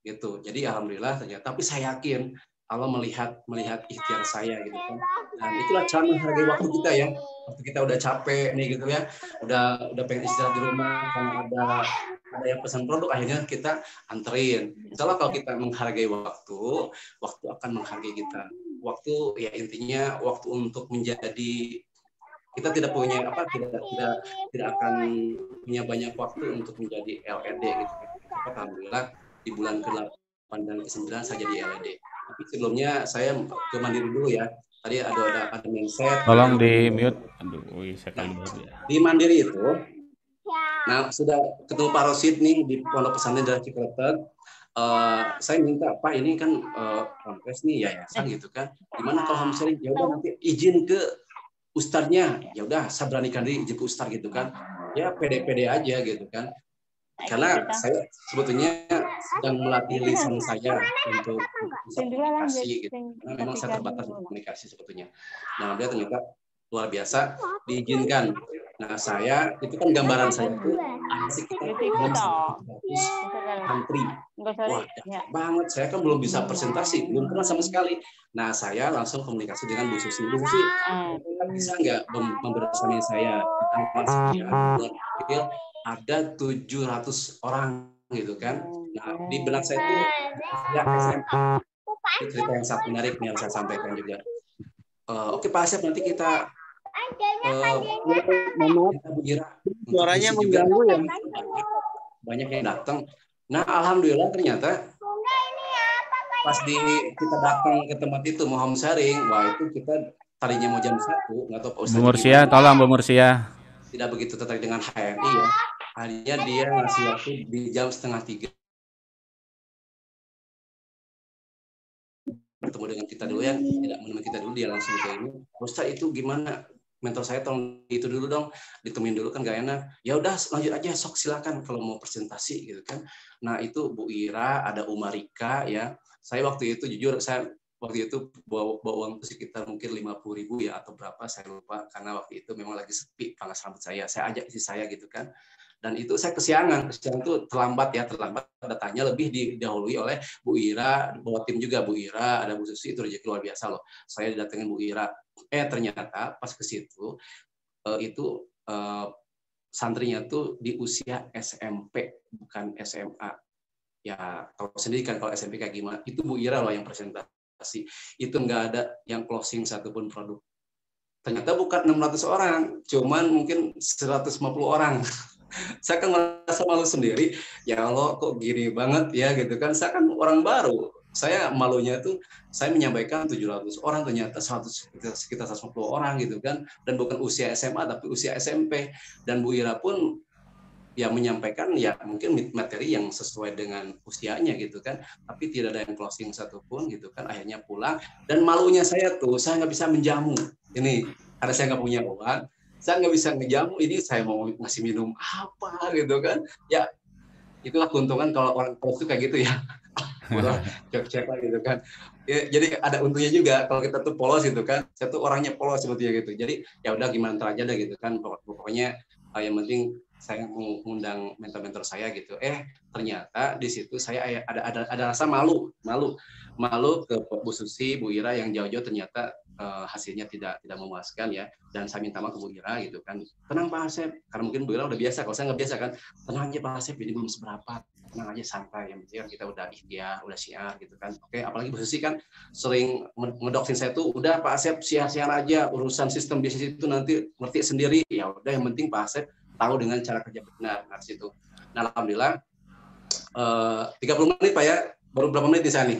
Gitu. Jadi alhamdulillah ternyata. Tapi saya yakin Allah melihat ikhtiar saya gitu kan. Dan itulah cara menghargai waktu kita ya. Waktu kita udah capek nih gitu ya. Udah pengen istirahat di rumah karena ada yang pesan produk, akhirnya kita anterin. Insya Allah kalau kita menghargai waktu akan menghargai kita. Waktu ya intinya waktu untuk menjadi, kita tidak punya tidak akan punya banyak waktu untuk menjadi LED gitu. Alhamdulillah di bulan ke-8 dan ke-9 saya jadi LED. Tapi sebelumnya saya ke Mandiri dulu ya. Tadi ada mindset. Tolong di mute. Aduh, saya kali di Mandiri itu. Nah, sudah ketemu Pak Rosid nih di Pondok Pesantren Darah Cikletek. Saya minta, Pak, ini kan ponpes nih yayasan gitu kan. Gimana kalau homesharing? Ya udah nanti izin ke ustadznya. Ya udah, saya beranikan diri izin ke ustadz gitu kan. Ya pede-pede aja gitu kan. Karena saya sebetulnya sedang melatih lisan saya untuk bisa komunikasi gitu. Karena memang saya terbatas komunikasi sebetulnya. Nah, dia ternyata luar biasa diizinkan. Nah, saya itu kan gambaran saya itu ada sekitar 600 santri. Wah, banget. Saya kan belum bisa presentasi, belum pernah sama sekali. Nah, saya langsung komunikasi dengan Bu Susi. Bu Susi, bisa nggak membersamain saya? Ada 700 orang gitu kan. Nah, di benak saya itu ya SMA. Cerita yang sangat menarik nih yang saya sampaikan juga. Oke Pak Asep, nanti kita Bu Ira, suaranya mengganggu ya. Banyak yang datang. Nah, alhamdulillah ternyata pas kita datang ke tempat itu mau homesharing, wah itu kita tadinya mau jam 1, nggak tahu Pak Ustadz. Bu Mursia, tolong Bu Mursia. Tidak begitu tertarik dengan HRI ya. Akhirnya dia ngasih waktu di jam 2:30 bertemu dengan kita dulu ya, tidak menemui kita dulu, dia langsung ke ini. Ustaz itu gimana? Mentor saya tolong itu dulu dong, ditemuin dulu kan gak enak. Ya udah lanjut aja, sok silakan kalau mau presentasi gitu kan. Nah itu Bu Ira, ada Umarika ya. Saya waktu itu jujur saya waktu itu bawa uang sekitar mungkin 50.000 ya atau berapa saya lupa, karena waktu itu memang lagi sepi pangkas rambut saya ajak istri saya gitu kan. Dan itu saya kesiangan itu terlambat datanya lebih didahului oleh Bu Ira, bawa tim juga Bu Ira, ada Bu Susi, itu rezeki luar biasa loh. Saya didatengin Bu Ira. Ternyata pas ke situ itu santrinya tuh di usia SMP bukan SMA. Ya tahu sendiri kan kalau SMP kayak gimana. Itu Bu Ira loh yang presentasi. Itu nggak ada yang closing satupun produk. Ternyata bukan 600 orang, cuman mungkin 150 orang. Saya kan merasa malu sendiri, ya Allah kok gini banget ya gitu kan. Saya kan orang baru, saya malunya itu saya menyampaikan 700 orang, ternyata sekitar 150 orang gitu kan. Dan bukan usia SMA tapi usia SMP. Dan Bu Ira pun ya menyampaikan ya mungkin materi yang sesuai dengan usianya gitu kan, tapi tidak ada yang closing satupun gitu kan, akhirnya pulang. Dan malunya saya tuh, saya nggak bisa menjamu ini karena saya nggak punya uang, saya nggak bisa ngejamu, ini saya mau ngasih minum apa gitu kan, ya itulah keuntungan kalau orang tua itu kayak gitu ya. Cek-cek gitu kan ya, jadi ada untungnya juga kalau kita tuh polos gitu kan, saya tuh orangnya polos sebetulnya gitu, jadi ya udah gimana aja deh gitu kan, pokoknya yang penting saya mengundang mentor-mentor saya gitu. Ternyata di situ saya ada rasa malu ke Bu Susi, Bu Ira yang jauh-jauh ternyata hasilnya tidak memuaskan ya, dan saya minta maaf ke Bu Ira gitu kan, tenang Pak Asep, karena mungkin Bu Ira udah biasa, kalau saya nggak biasa kan, tenang aja Pak Asep, ini belum seberapa, tenang aja, santai, yang penting kita udah ikhtiar, udah syiar gitu kan. Oke, apalagi Bu Susi kan sering ngedoksin saya tuh, udah Pak Asep syiar aja, urusan sistem bisnis itu nanti ngerti sendiri, ya udah yang penting Pak Asep tahu dengan cara kerja benar. Nah, situ. Nah, alhamdulillah 30 menit Pak ya, baru berapa menit di sana nih?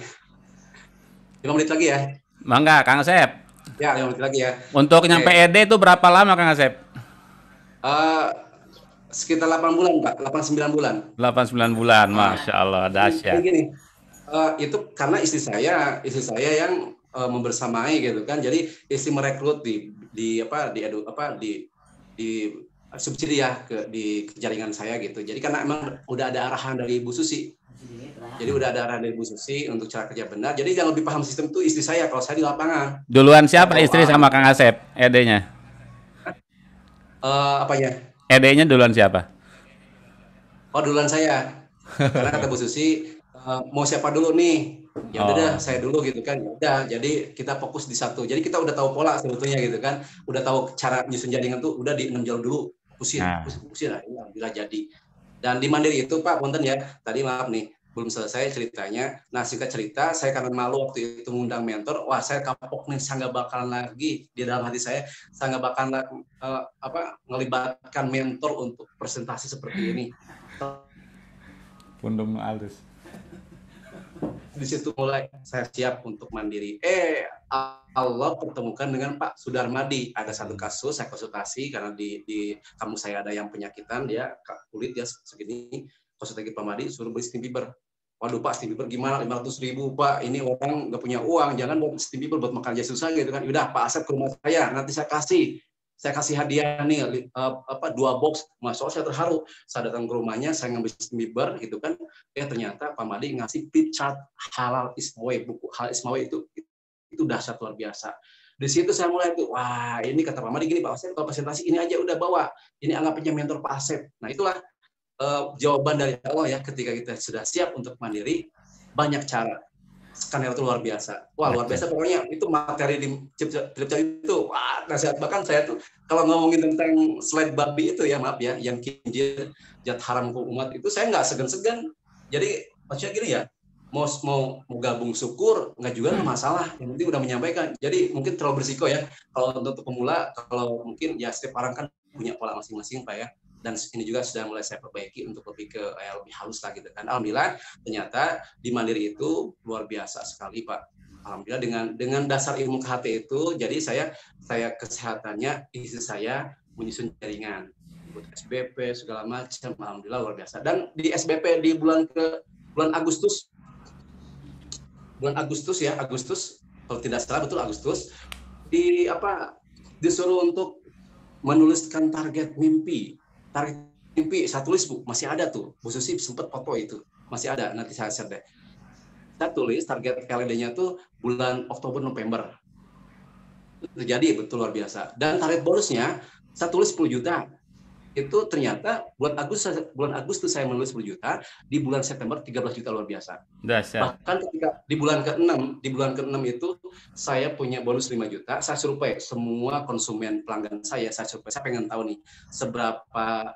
5 menit lagi ya? Mangga, Kang Asep. Ya, 5 menit lagi ya. Untuk nyampe ED itu berapa lama, Kang Asep? Sekitar 8 bulan, Pak. 8-9 bulan. 8-9 bulan, Masya Allah, dahsyat. Gini, itu karena istri saya yang membersamai gitu kan. Jadi istri merekrut di subsidi ya di jaringan saya gitu. Jadi karena emang udah ada arahan dari Bu Susi. Jadi udah ada arahan dari Bu Susi untuk cara kerja benar. Jadi yang lebih paham sistem itu istri saya, kalau saya di lapangan. Duluan siapa istri sama Kang Asep? ED-nya? Apanya? ED-nya duluan siapa? Oh, duluan saya. Karena kata Bu Susi, mau siapa dulu nih? Ya udah dah, saya dulu gitu kan. Ya udah, jadi kita fokus di satu. Jadi kita udah tahu pola sebetulnya gitu kan. Udah tahu cara nyusun jaringan tuh udah di 6 jalur dulu. Pusing lah, alhamdulillah jadi. Dan di Mandiri itu Pak, punten ya. Tadi maaf nih, belum selesai ceritanya. Nah, singkat cerita, saya karena malu waktu itu ngundang mentor, wah saya kapok nih, saya nggak bakalan lagi di dalam hati saya nggak bakalan ngelibatkan mentor untuk presentasi seperti ini. Pundung alus. Di situ mulai saya siap untuk mandiri. Allah pertemukan dengan Pak Sudarmadi. Ada satu kasus saya konsultasi karena di kampus saya ada yang penyakitan, dia kulit dia segini, konsultasi Pak Madi suruh beli steam fiber. Waduh Pak, steam fiber gimana? 500.000 Pak. Ini orang nggak punya uang, jangan buat steam fiber buat makan aja susah gitu kan. Udah Pak Asep ke rumah saya, nanti saya kasih hadiah nih 2 box. Masya Allah saya terharu. Saya datang ke rumahnya, saya ngambil steam fiber gitu kan. Ternyata Pak Madi ngasih tip chart halal Ismawi, buku halal Ismawi itu dahsyat luar biasa. Di situ saya mulai tuh, wah ini kata Pak Madi gini, Pak Asep kalau presentasi ini aja udah bawa. Ini anggapnya mentor Pak Asep. Nah itulah jawaban dari Allah ya, ketika kita sudah siap untuk mandiri, banyak cara. Skenario itu luar biasa. Wah, luar biasa pokoknya itu materi di Cip itu. Wah, nasihat bahkan saya tuh kalau ngomongin tentang slide babi itu ya, maaf ya, yang kinjil jat haram ke umat itu saya nggak segan-segan. Jadi maksudnya gini ya, mau gabung syukur nggak juga nggak masalah. Yang penting udah menyampaikan. Jadi mungkin terlalu berisiko ya. Kalau untuk pemula, kalau mungkin ya setiap orang kan punya pola masing-masing Pak ya. Dan ini juga sudah mulai saya perbaiki untuk lebih lebih halus lah gitu kan. Alhamdulillah ternyata di Mandiri itu luar biasa sekali Pak. Alhamdulillah dengan dasar ilmu KHT itu, jadi saya kesehatannya istri saya menyusun jaringan, ikut SBP segala macam. Alhamdulillah luar biasa. Dan di SBP di bulan Agustus kalau tidak salah betul Agustus disuruh untuk menuliskan target mimpi saya tulis Bu, masih ada tuh Bu Susi sempat foto itu, masih ada, nanti saya share deh. Saya tulis target LED-nya tuh bulan Oktober November, terjadi betul luar biasa. Dan target bonusnya saya tulis 10 juta. Itu ternyata bulan Agustus saya menulis 10 juta, di bulan September 13 juta, luar biasa. Bahkan ketika di bulan ke-6 itu saya punya bonus 5 juta, saya survei semua konsumen pelanggan saya survei, saya pengen tahu nih seberapa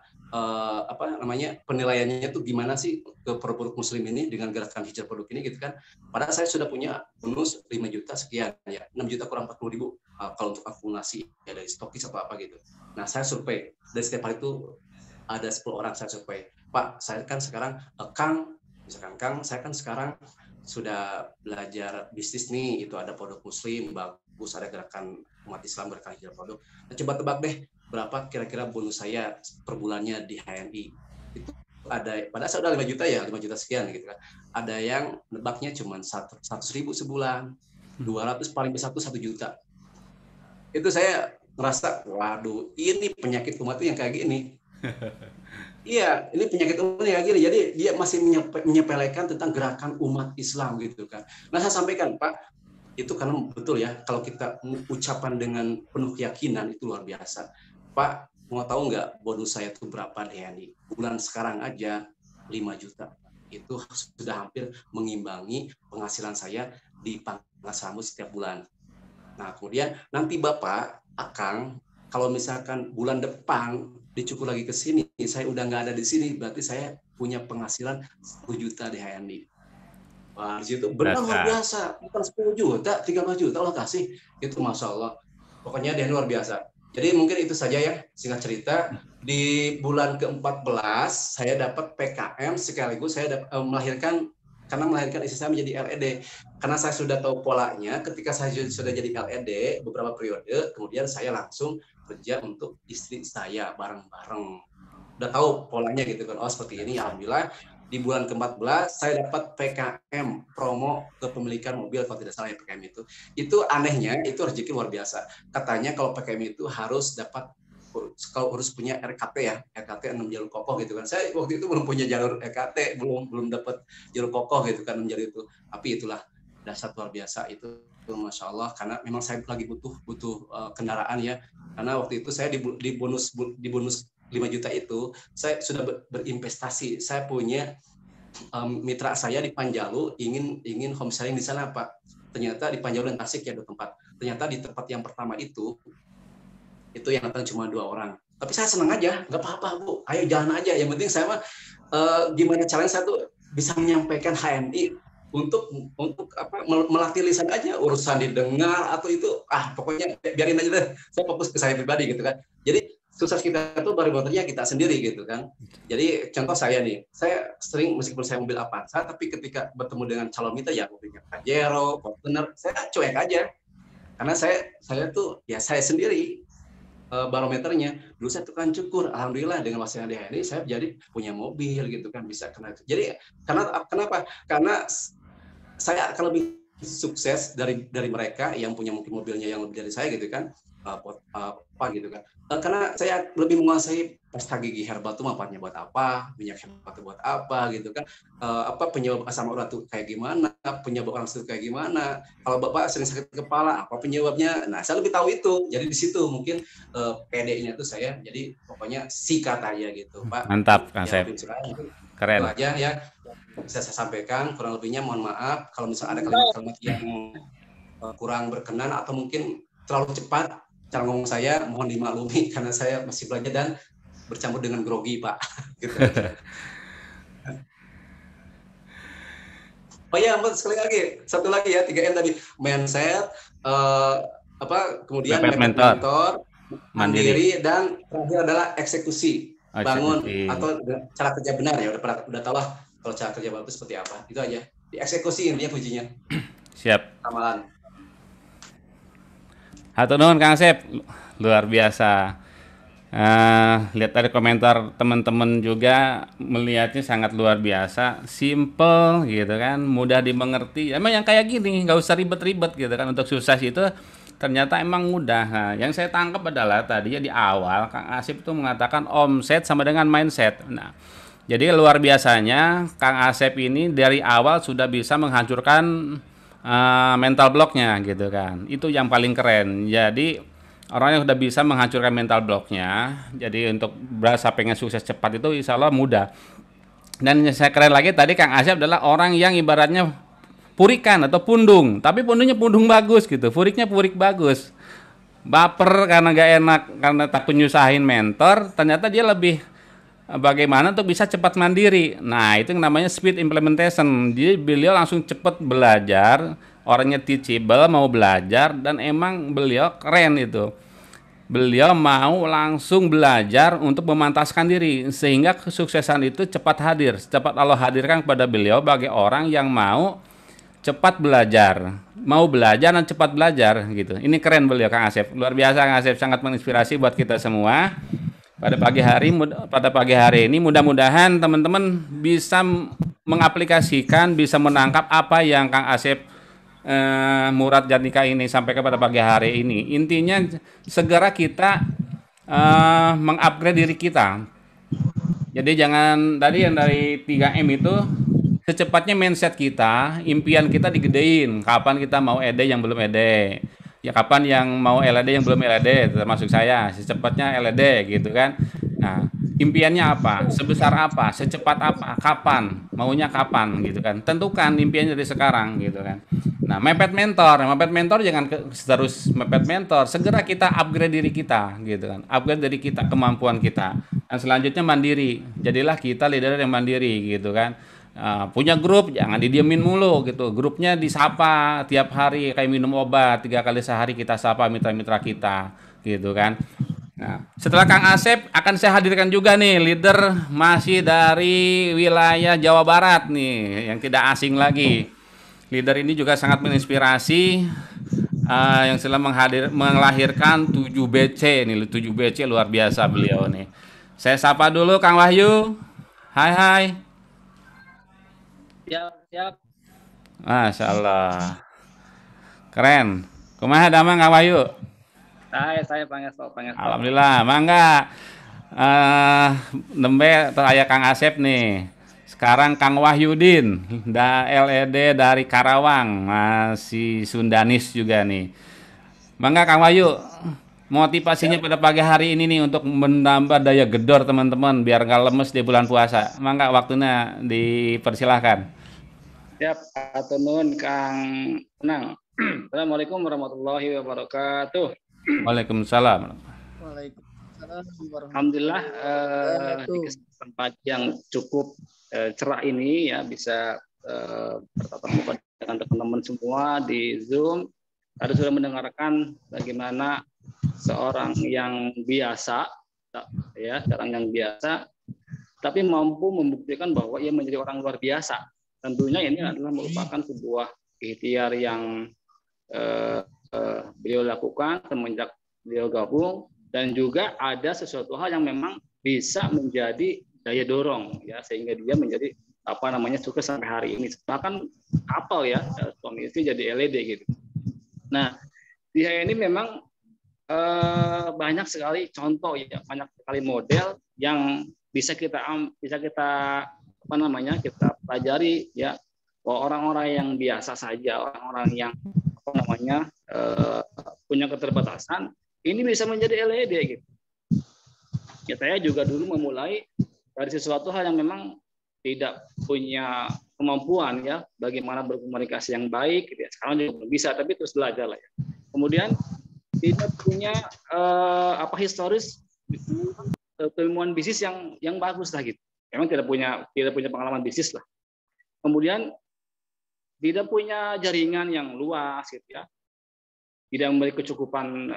penilaiannya itu gimana sih ke produk muslim ini dengan gerakan hijrah produk ini gitu kan. Padahal saya sudah punya bonus 5 juta sekian ya, 6 juta kurang 40.000 kalau untuk akumulasi ya dari stokis atau apa gitu. Nah, saya survei dan setiap hari itu ada 10 orang saya survei. Pak, saya kan sekarang Kang, saya kan sekarang sudah belajar bisnis nih, itu ada produk muslim bagus, ada gerakan umat Islam berkah hijrah produk. Nah, coba tebak deh berapa kira-kira bonus saya per bulannya di HNI. itu ada pada saat udah 5 juta ya 5 juta sekian gitu kan. Ada yang nebaknya cuma 100.000 sebulan, 200 paling besar tuh 1 juta. Itu saya ngerasa, waduh, ini penyakit umat tuh yang kayak gini. Iya, ini penyakit umat yang kayak gini. Jadi dia masih menyepelekan tentang gerakan umat Islam gitu kan. Nah, saya sampaikan, Pak, itu karena betul ya, kalau kita ucapan dengan penuh keyakinan itu luar biasa. Pak, mau tahu nggak bonus saya itu berapa DNI? Bulan sekarang aja 5 juta. Itu sudah hampir mengimbangi penghasilan saya di Pangkas Rambut setiap bulan. Nah, kemudian nanti Bapak, Akang, kalau misalkan bulan depan dicukur lagi ke sini, saya udah nggak ada di sini, berarti saya punya penghasilan 10 juta DNI. Wah, di situ benar luar biasa. Bukan 10 juta, 13 juta Allah kasih. Itu Masya Allah. Pokoknya dia luar biasa. Jadi mungkin itu saja ya, singkat cerita. Di bulan ke-14 saya dapat PKM sekaligus saya melahirkan istri saya menjadi LED. Karena saya sudah tahu polanya, ketika saya sudah jadi LED beberapa periode, kemudian saya langsung kerja untuk istri saya bareng-bareng. Udah tahu polanya gitu kan, oh seperti ini, alhamdulillah. Di bulan ke-14 saya dapat PKM promo kepemilikan mobil kalau tidak salah ya PKM itu. Itu anehnya itu rezeki luar biasa. Katanya kalau PKM itu harus dapat kalau harus punya RKT ya, RKT 6 jalur kokoh gitu kan. Saya waktu itu belum punya jalur RKT, belum dapat jalur kokoh gitu kan menjadi itu. Tapi itulah dasar luar biasa itu Masya Allah, karena memang saya lagi butuh kendaraan ya. Karena waktu itu saya di bonus 5 juta itu saya sudah berinvestasi. Saya punya mitra saya di Panjalu ingin home sharing di sana, Pak. Ternyata di Panjalu dan Tasik ya 2 tempat. Ternyata di tempat yang pertama itu yang datang cuma 2 orang. Tapi saya senang aja, nggak apa-apa Bu, ayo jalan aja. Yang penting saya mah gimana caranya saya tuh bisa menyampaikan HMI untuk melatih lisan aja, urusan didengar atau itu pokoknya biarin aja deh. Saya fokus ke saya pribadi gitu kan. Jadi sukses kita itu baru motornya kita sendiri gitu kan. Jadi contoh saya nih, saya sering meskipun saya mobil Avanza, tapi ketika bertemu dengan calon mitra yang mobilnya Pajero, Fortuner, saya cuek aja. Karena saya tuh ya saya sendiri barometernya. Dulu saya tukang cukur, alhamdulillah dengan wasiat ini saya jadi punya mobil gitu kan, bisa kena. Jadi kenapa? Karena saya akan lebih sukses dari mereka yang punya mungkin mobilnya yang lebih dari saya gitu kan. Gitu kan. Karena saya lebih menguasai pasta gigi herbal itu manfaatnya buat apa, minyak herbal itu buat apa gitu kan. Penyebab asam urat itu kayak gimana, penyebab orang itu kayak gimana. Kalau Bapak sering sakit kepala, apa penyebabnya? Nah, saya lebih tahu itu. Jadi di situ mungkin PD-nya itu saya jadi pokoknya sikat aja gitu, Pak. Mantap, Kang Sep. Keren. Itu aja ya. Bisa saya sampaikan, kurang lebihnya mohon maaf kalau misalnya ada kalimat-kalimat yang kurang berkenan atau mungkin terlalu cepat cara ngomong saya, mohon dimaklumi karena saya masih belajar dan bercampur dengan grogi, Pak. Gitu. Oh ya, sekali lagi, satu lagi ya, 3M tadi, mindset, kemudian mentor, mandiri, dan terakhir adalah eksekusi, bangun atau cara kerja benar ya, udah tahu lah kalau cara kerja bagus seperti apa, itu aja. Dieksekusi intinya kuncinya. Siap. Amalan. Hatur nuhun Kang Sep, luar biasa. Lihat dari komentar teman-teman juga melihatnya sangat luar biasa, simple gitu kan, mudah dimengerti. Emang yang kayak gini nggak usah ribet-ribet gitu kan, untuk sukses itu ternyata emang mudah. Nah, yang saya tangkap adalah tadinya di awal Kang Asep itu mengatakan omset sama dengan mindset. Nah, jadi luar biasanya Kang Asep ini dari awal sudah bisa menghancurkan mental blocknya gitu kan. Itu yang paling keren. Jadi orang yang sudah bisa menghancurkan mental blocknya, jadi untuk berasa pengen sukses cepat itu insya Allah mudah. Dan yang saya keren lagi tadi Kang Asep adalah orang yang ibaratnya purikan atau pundung, tapi pundungnya pundung bagus gitu, puriknya purik bagus. Baper karena gak enak, karena takut nyusahin mentor, ternyata dia lebih bagaimana untuk bisa cepat mandiri. Nah, itu yang namanya speed implementation. Jadi beliau langsung cepat belajar, orangnya teachable, mau belajar, dan emang beliau keren itu. Beliau mau langsung belajar untuk memantaskan diri, sehingga kesuksesan itu cepat hadir. Cepat Allah hadirkan kepada beliau bagi orang yang mau cepat belajar, mau belajar dan cepat belajar gitu. Ini keren beliau Kang Asep, luar biasa Kang Asep, sangat menginspirasi buat kita semua. pada pagi hari ini mudah-mudahan teman-teman bisa mengaplikasikan, bisa menangkap apa yang Kang Asep Murad Janika ini sampaikan pada pagi hari ini. Intinya segera kita mengupgrade diri kita. Jadi jangan tadi yang dari 3M itu secepatnya mindset kita, impian kita digedein. Kapan kita mau ED yang belum ED? Ya kapan yang mau LED yang belum LED, termasuk saya, secepatnya LED gitu kan. Nah, impiannya apa? Sebesar apa? Secepat apa? Kapan? Maunya kapan gitu kan. Tentukan impiannya dari sekarang gitu kan. Nah, mepet mentor jangan terus mepet mentor, segera kita upgrade diri kita gitu kan. Upgrade dari kita, kemampuan kita. Dan selanjutnya mandiri. Jadilah kita leader yang mandiri gitu kan. Punya grup jangan didiemin mulu gitu, grupnya disapa tiap hari kayak minum obat, 3 kali sehari kita sapa mitra-mitra kita gitu kan. Nah, setelah Kang Asep akan saya hadirkan juga nih leader masih dari wilayah Jawa Barat nih yang tidak asing lagi. Leader ini juga sangat menginspirasi, yang telah melahirkan 7BC nih, 7BC luar biasa beliau nih. Saya sapa dulu Kang Wahyu. Hai. Siap. Masya Allah. Keren. Kumaha damang Kang Wahyu? Saya pangestu. Alhamdulillah. Mangga. Nembe aya Kang Asep nih. Sekarang Kang Wahyudin, LED dari Karawang, masih Sundanis juga nih. Mangga Kang Wahyu, motivasinya pada pagi hari ini nih untuk menambah daya gedor teman-teman biar nggak lemes di bulan puasa. Mangga waktunya dipersilahkan. Siap, atur nuhun Kang Unang. Assalamualaikum warahmatullahi wabarakatuh. Waalaikumsalam. Alhamdulillah di kesempatan yang cukup cerah ini ya bisa bertatap muka dengan teman-teman semua di Zoom. Tadi sudah mendengarkan bagaimana seorang yang biasa tapi mampu membuktikan bahwa ia menjadi orang luar biasa. Tentunya ini adalah merupakan sebuah ikhtiar yang beliau lakukan semenjak beliau gabung, dan juga ada sesuatu hal yang memang bisa menjadi daya dorong ya sehingga dia menjadi sukses sampai hari ini. Bahkan kapal ya suami istri jadi LED gitu. Nah, di ini memang banyak sekali contoh ya, banyak sekali model yang bisa kita kita pelajari ya, bahwa orang-orang yang biasa saja, orang-orang yang punya keterbatasan ini bisa menjadi LED gitu. Ya, saya juga dulu memulai dari sesuatu hal yang memang tidak punya kemampuan ya bagaimana berkomunikasi yang baik gitu ya. Sekarang juga belum bisa, tapi terus belajar lah ya. Kemudian tidak punya historis keilmuan bisnis yang bagus lah gitu. Memang tidak punya pengalaman bisnis lah. Kemudian tidak punya jaringan yang luas gitu ya. Tidak memiliki kecukupan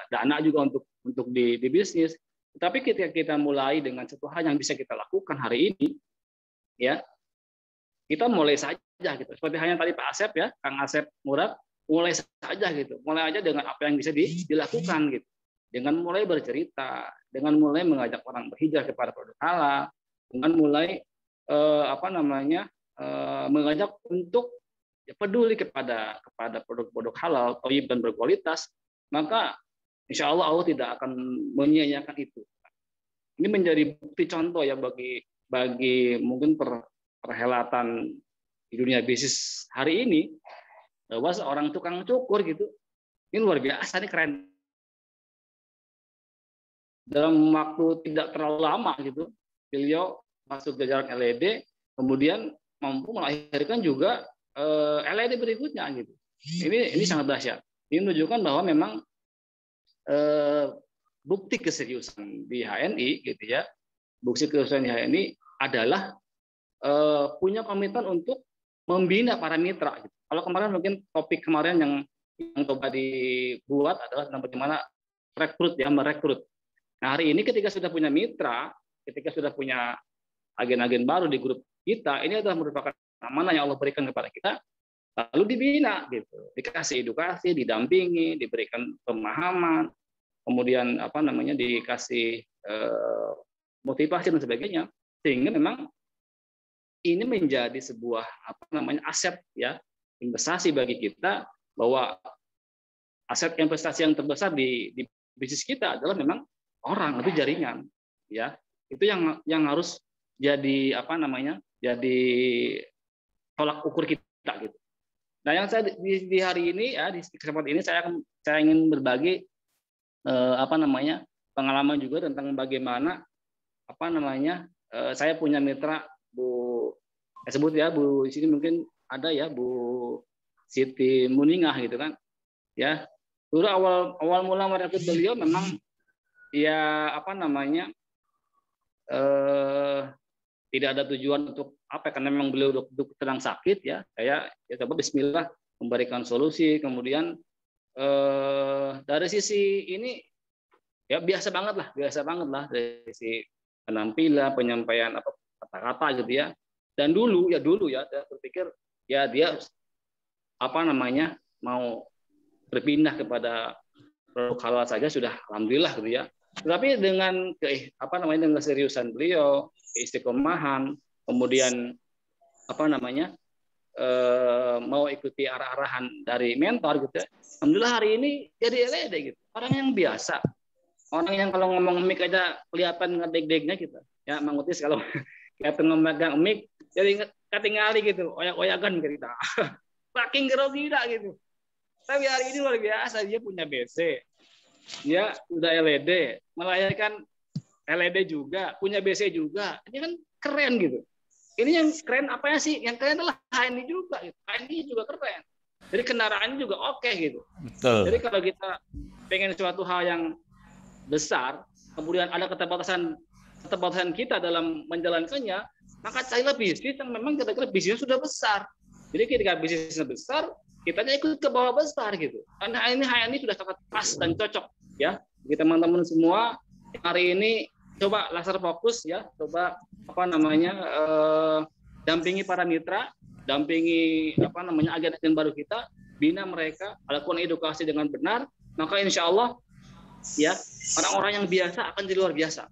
dana juga untuk di bisnis. Tapi ketika kita mulai dengan satu hal yang bisa kita lakukan hari ini, ya kita mulai saja gitu. Seperti hanya tadi Pak Asep ya, Kang Asep Murad, mulai saja gitu. Mulai aja dengan apa yang bisa dilakukan gitu. Dengan mulai bercerita, dengan mulai mengajak orang berhijrah kepada produk halal, dengan mulai mengajak untuk peduli kepada produk-produk halal, thayyib dan berkualitas, maka insya Allah tidak akan menyia-nyiakan itu. Ini menjadi bukti contoh ya bagi mungkin perhelatan di dunia bisnis hari ini, bahwa seorang tukang cukur gitu, ini luar biasa, ini keren. Dalam waktu tidak terlalu lama gitu, beliau masuk jajaran LED, kemudian mampu melahirkan juga LED berikutnya gitu. Ini sangat dahsyat. Ini menunjukkan bahwa memang bukti keseriusan di HNI gitu ya. Bukti keseriusan di HNI adalah punya komitmen untuk membina para mitra gitu. Kalau kemarin mungkin topik kemarin yang coba dibuat adalah tentang bagaimana merekrut. Nah, hari ini ketika sudah punya mitra, ketika sudah punya agen-agen baru di grup kita, ini adalah merupakan amanah yang Allah berikan kepada kita, lalu dibina gitu, dikasih edukasi, didampingi, diberikan pemahaman, kemudian dikasih motivasi dan sebagainya, sehingga memang ini menjadi sebuah aset ya, investasi bagi kita, bahwa aset investasi yang terbesar di bisnis kita adalah memang orang, itu jaringan ya. Itu yang harus jadi jadi tolak ukur kita gitu. Nah, yang saya di hari ini ya, di kesempatan ini saya ingin berbagi pengalaman juga tentang bagaimana saya punya mitra Bu, saya sebut ya Bu, di sini mungkin ada ya Bu Siti Muningah gitu kan. Ya. Dulu awal mula merekrut beliau memang ya tidak ada tujuan untuk karena memang beliau sedang sakit ya. Saya coba bismillah memberikan solusi. Kemudian dari sisi ini ya biasa banget lah dari sisi penampilan, penyampaian kata-kata gitu ya. Dan dulu ya saya berpikir ya dia mau berpindah kepada produk halal saja sudah alhamdulillah gitu ya. Tetapi dengan dengan keseriusan beliau, keistiqomahan, kemudian mau ikuti arah-arahan dari mentor gitu ya. Alhamdulillah hari ini jadi LED gitu. Orang yang biasa. Orang yang kalau ngomong mic aja kelihatan ngedeg-degnya gitu. Ya, Mang Utis kalau kelihatan memegang mic jadi ketinggali gitu, oyak-oyakan kita. Saking grogi gitu. Tapi hari ini luar biasa, dia punya BC. Dia udah LED, melayani LED juga, punya BC juga. Ini kan keren gitu. Ini yang keren apanya sih? Yang keren adalah HNI juga. Gitu. HNI juga keren. Jadi kendaraannya juga oke gitu. Betul. Jadi kalau kita pengen suatu hal yang besar, kemudian ada keterbatasan kita dalam menjalankannya, maka carilah bisnis yang memang kira-kira bisnisnya sudah besar. Jadi ketika bisnisnya besar, kita ikut ke bawah besar gitu. Karena ini sudah sangat pas dan cocok ya. Bagi teman-teman semua hari ini coba laser fokus ya, coba dampingi para mitra, dampingi agen-agen baru kita, bina mereka, lakukan edukasi dengan benar, maka insya Allah ya orang-orang yang biasa akan jadi luar biasa.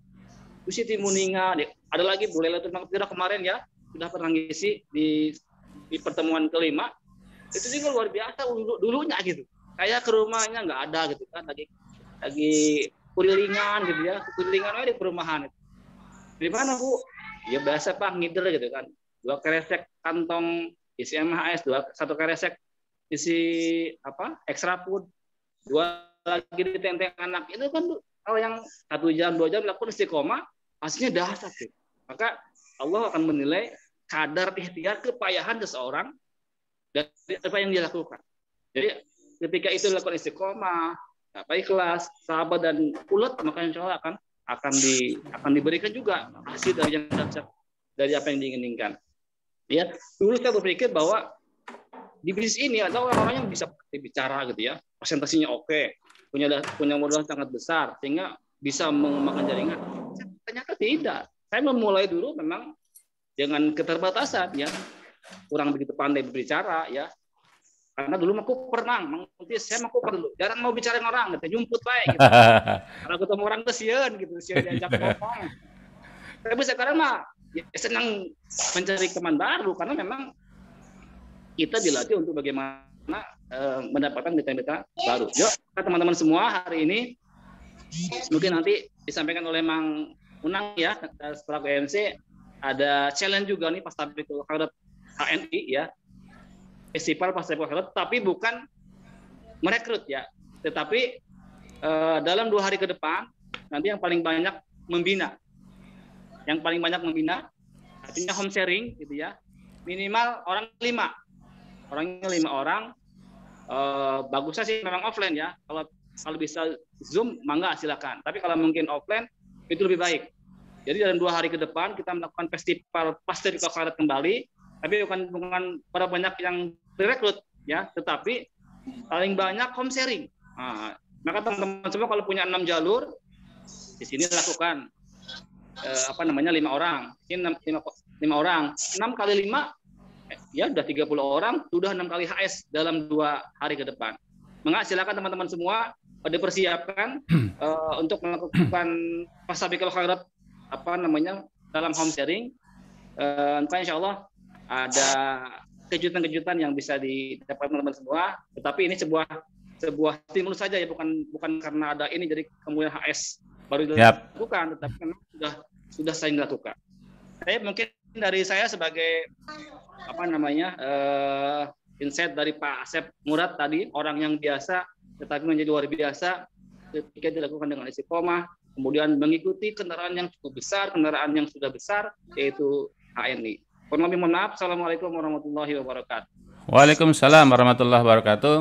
Bu Siti Muningah, ada lagi Bu Lailatul Maqdirah kemarin ya, sudah pernah ngisi di pertemuan kelima. Itu juga luar biasa dulunya gitu. Kayak ke rumahnya nggak ada gitu kan, lagi kurilingan gitu ya, kurilingan aja di perumahan. Di mana Bu? Ya biasa Pak, ngider gitu kan. 2 kresek kantong isi MHS, 1 kresek isi extra food, 2 lagi di tenteng anak. Itu kan kalau yang 1 jam 2 jam lakukan istiqomah, hasilnya dahsyat gitu. Maka Allah akan menilai kadar ikhtiar kepayahan seseorang dari apa yang dia lakukan. Jadi ketika itu dilakukan istiqomah, ikhlas, sahabat dan ulet, maka insya Allah akan diberikan juga hasil dari apa yang diinginkan. Ya, dulu saya berpikir bahwa di bisnis ini ada orang-orang yang bisa bicara gitu ya, presentasinya oke, punya modal sangat besar sehingga bisa mengembangkan jaringan. Ternyata tidak. Saya memulai dulu memang dengan keterbatasan ya, kurang begitu pandai berbicara ya. Karena dulu aku pernah, saya dulu, jarang mau bicara dengan orang, gitu, nyumput baik gitu. Kalau ketemu orang kesian gitu, diajak ngomong. Tapi sekarang mah ya, senang mencari teman baru karena memang kita dilatih untuk bagaimana mendapatkan mitra-mitra baru. Yuk, teman-teman semua hari ini mungkin nanti disampaikan oleh Mang Unang ya, setelah KMC ada challenge juga nih pas Tabligh Akhirat HNI ya. Festival pas Tabligh Akhirat, tapi bukan merekrut ya, tetapi dalam 2 hari ke depan nanti yang paling banyak membina. Yang paling banyak membina artinya home sharing gitu ya. Minimal orang 5. Orangnya 5 orang. Bagusnya sih memang offline ya. Kalau bisa Zoom mangga silakan. Tapi kalau mungkin offline itu lebih baik. Jadi dalam 2 hari ke depan kita melakukan festival pasti di Akhirat kembali. Tapi bukan pada banyak yang direkrut ya, tetapi paling banyak home sharing. Nah, maka teman-teman semua kalau punya 6 jalur di sini lakukan 5 orang. Ini 5 orang. 6 kali 5 ya udah 30 orang, sudah 6 kali HS dalam 2 hari ke depan. Maka silakan teman-teman semua dipersiapkan untuk melakukan Fastabiqul Khairat dalam home sharing. Maka insya Allah ada kejutan-kejutan yang bisa didapat teman-teman semua. Tetapi ini sebuah stimulus saja ya, bukan karena ada ini jadi kemudian HS baru dilakukan, tetapi memang sudah sering dilakukan. Mungkin dari saya sebagai insight dari Pak Asep Murad tadi, orang yang biasa tetapi menjadi luar biasa ketika dilakukan dengan istiqomah, kemudian mengikuti kendaraan yang cukup besar, kendaraan yang sudah besar, yaitu HNI. Kurang lebih mohon maaf. Assalamualaikum warahmatullahi wabarakatuh. Waalaikumsalam warahmatullahi wabarakatuh.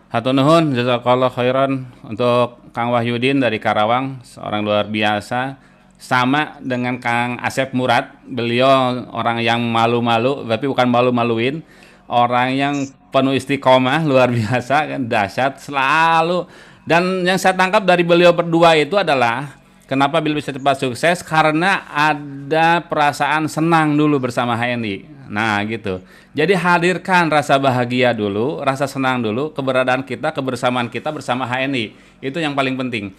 Hatur nuhun, jazakallah khairan untuk Kang Wahyudin dari Karawang, seorang luar biasa. Sama dengan Kang Asep Murad, beliau orang yang malu-malu, tapi bukan malu-maluin, orang yang penuh istiqomah, luar biasa, kan, dahsyat selalu. Dan yang saya tangkap dari beliau berdua itu adalah kenapa beliau bisa cepat sukses, karena ada perasaan senang dulu bersama HNI. Nah gitu. Jadi hadirkan rasa bahagia dulu, rasa senang dulu, keberadaan kita, kebersamaan kita bersama HNI. Itu yang paling penting.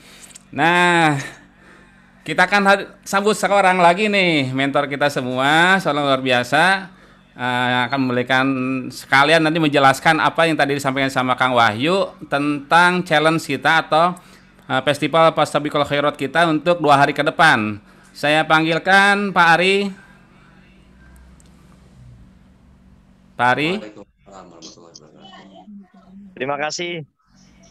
Nah, kita akan sambut seorang lagi nih, mentor kita semua, seorang luar biasa. Yang akan memberikan sekalian nanti menjelaskan apa yang tadi disampaikan sama Kang Wahyu tentang challenge kita atau festival Fastabiqul Khairat kita untuk 2 hari ke depan. Saya panggilkan Pak Ari. Pak Ari. Terima kasih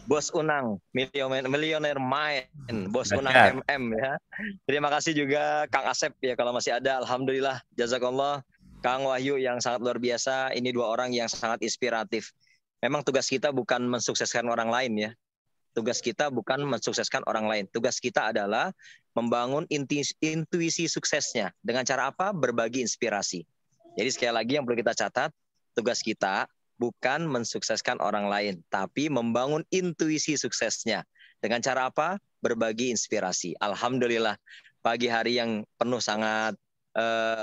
Bos Unang, Millionaire Mind, Bos Unang MM ya. Terima kasih juga Kang Asep ya kalau masih ada. Alhamdulillah, jazakallah. Kang Wahyu yang sangat luar biasa. Ini 2 orang yang sangat inspiratif. Memang tugas kita bukan mensukseskan orang lain ya. Tugas kita bukan mensukseskan orang lain. Tugas kita adalah membangun intuisi suksesnya. Dengan cara apa? Berbagi inspirasi. Jadi sekali lagi yang perlu kita catat, tugas kita bukan mensukseskan orang lain, tapi membangun intuisi suksesnya. Dengan cara apa? Berbagi inspirasi. Alhamdulillah, pagi hari yang penuh sangat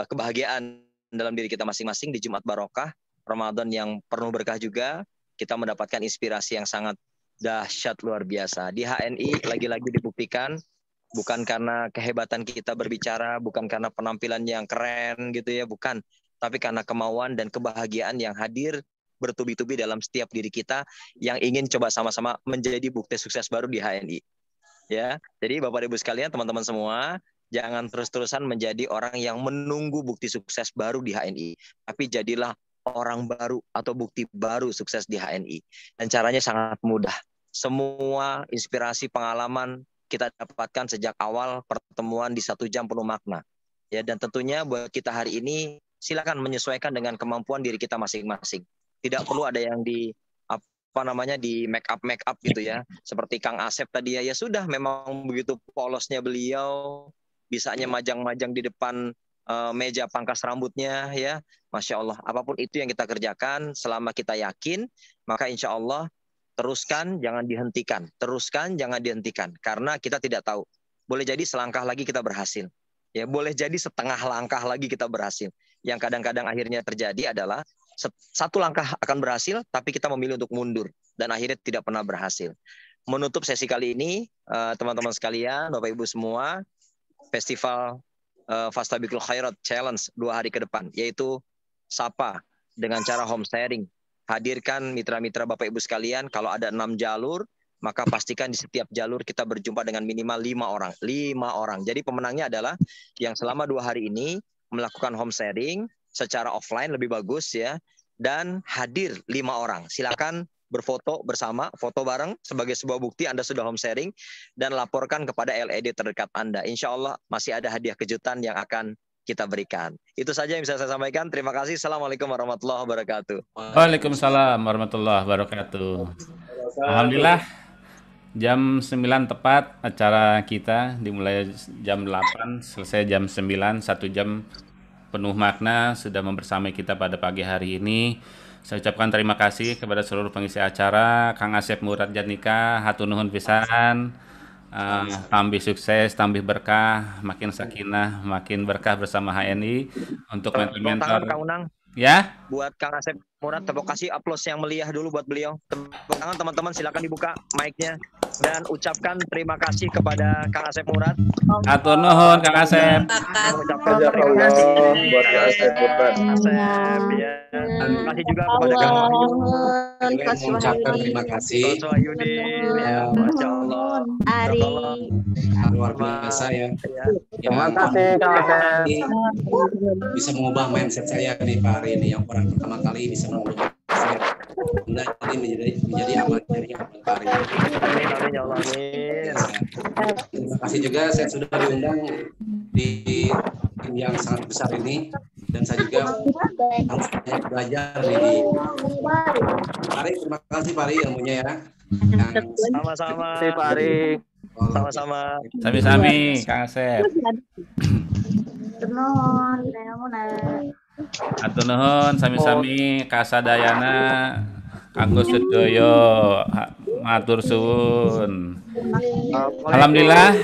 kebahagiaan dalam diri kita masing-masing di Jumat Barokah, Ramadan yang penuh berkah juga, kita mendapatkan inspirasi yang sangat dahsyat luar biasa. Di HNI lagi-lagi dibuktikan, bukan karena kehebatan kita berbicara, bukan karena penampilan yang keren gitu ya, bukan. Tapi karena kemauan dan kebahagiaan yang hadir bertubi-tubi dalam setiap diri kita yang ingin coba sama-sama menjadi bukti sukses baru di HNI. Ya, jadi Bapak Ibu sekalian, teman-teman semua, jangan terus-terusan menjadi orang yang menunggu bukti sukses baru di HNI, tapi jadilah orang baru atau bukti baru sukses di HNI. Dan caranya sangat mudah. Semua inspirasi pengalaman kita dapatkan sejak awal pertemuan di 1 jam penuh makna. Ya, dan tentunya buat kita hari ini silakan menyesuaikan dengan kemampuan diri kita masing-masing. Tidak perlu ada yang di make up gitu ya. Seperti Kang Asep tadi ya sudah, memang begitu polosnya beliau, bisanya majang-majang di depan meja pangkas rambutnya ya. Masya Allah, apapun itu yang kita kerjakan selama kita yakin, maka insya Allah teruskan, jangan dihentikan. Teruskan, jangan dihentikan. Karena kita tidak tahu. Boleh jadi selangkah lagi kita berhasil. Ya, boleh jadi setengah langkah lagi kita berhasil. Yang kadang-kadang akhirnya terjadi adalah 1 langkah akan berhasil, tapi kita memilih untuk mundur. Dan akhirnya tidak pernah berhasil. Menutup sesi kali ini, teman-teman sekalian, Bapak Ibu semua, Festival Fastabiqul Khairat Challenge 2 hari ke depan, yaitu Sapa dengan cara home sharing. Hadirkan mitra-mitra Bapak Ibu sekalian, kalau ada 6 jalur, maka pastikan di setiap jalur kita berjumpa dengan minimal 5 orang. 5 orang. Jadi pemenangnya adalah yang selama 2 hari ini melakukan home sharing secara offline lebih bagus ya, dan hadir 5 orang. Silakan berfoto bersama, foto bareng sebagai sebuah bukti Anda sudah home sharing, dan laporkan kepada LED terdekat Anda. Insya Allah masih ada hadiah kejutan yang akan kita berikan. Itu saja yang bisa saya sampaikan. Terima kasih. Assalamualaikum warahmatullahi wabarakatuh. Waalaikumsalam warahmatullahi wabarakatuh. Alhamdulillah, jam 9 tepat acara kita, dimulai jam 8, selesai jam 9, 1 jam penuh makna sudah membersamai kita pada pagi hari ini. Saya ucapkan terima kasih kepada seluruh pengisi acara, Kang Asep Murad Janika, hatur nuhun pisan. Tambah sukses, tambah berkah, makin sakinah, makin berkah bersama HNI untuk mentor-mentor. Kang Unang. Ya? Buat Kang Asep Murad, tepuk kasih aplaus yang meriah dulu buat beliau. Tepuk tangan teman-teman, silakan dibuka mic-nya dan ucapkan terima kasih kepada Kang Asep Murad. Atur nuhun Kang Asep. Mengucapkan terima kasih buat Kang Asep Murad. Ya. Terima kasih juga kepada Kang Wahyu. Mengucapkan terima kasih. Kang Wahyudin, ya, Masya Allah. Ari. Luar biasa ya. Terima kasih Kang Asep. Bisa mengubah mindset saya nih Pak Ari ini, yang orang pertama kali bisa mengubah mindset. Nah, ini menjadi amal jariah Pak Ari. Amin, amin, ya Allah, amin. Terima kasih juga, saya sudah diundang di tim yang sangat besar ini, dan saya juga harus banyak belajar nih. Pak Ari, terima kasih Pak Ari ilmunya ya. Sama-sama Pak Ari. Sama-sama. Sami-sami Kang Asep. Atur nuhun sami-sami kasadayana kanggo sedaya matur suwun. Alhamdulillah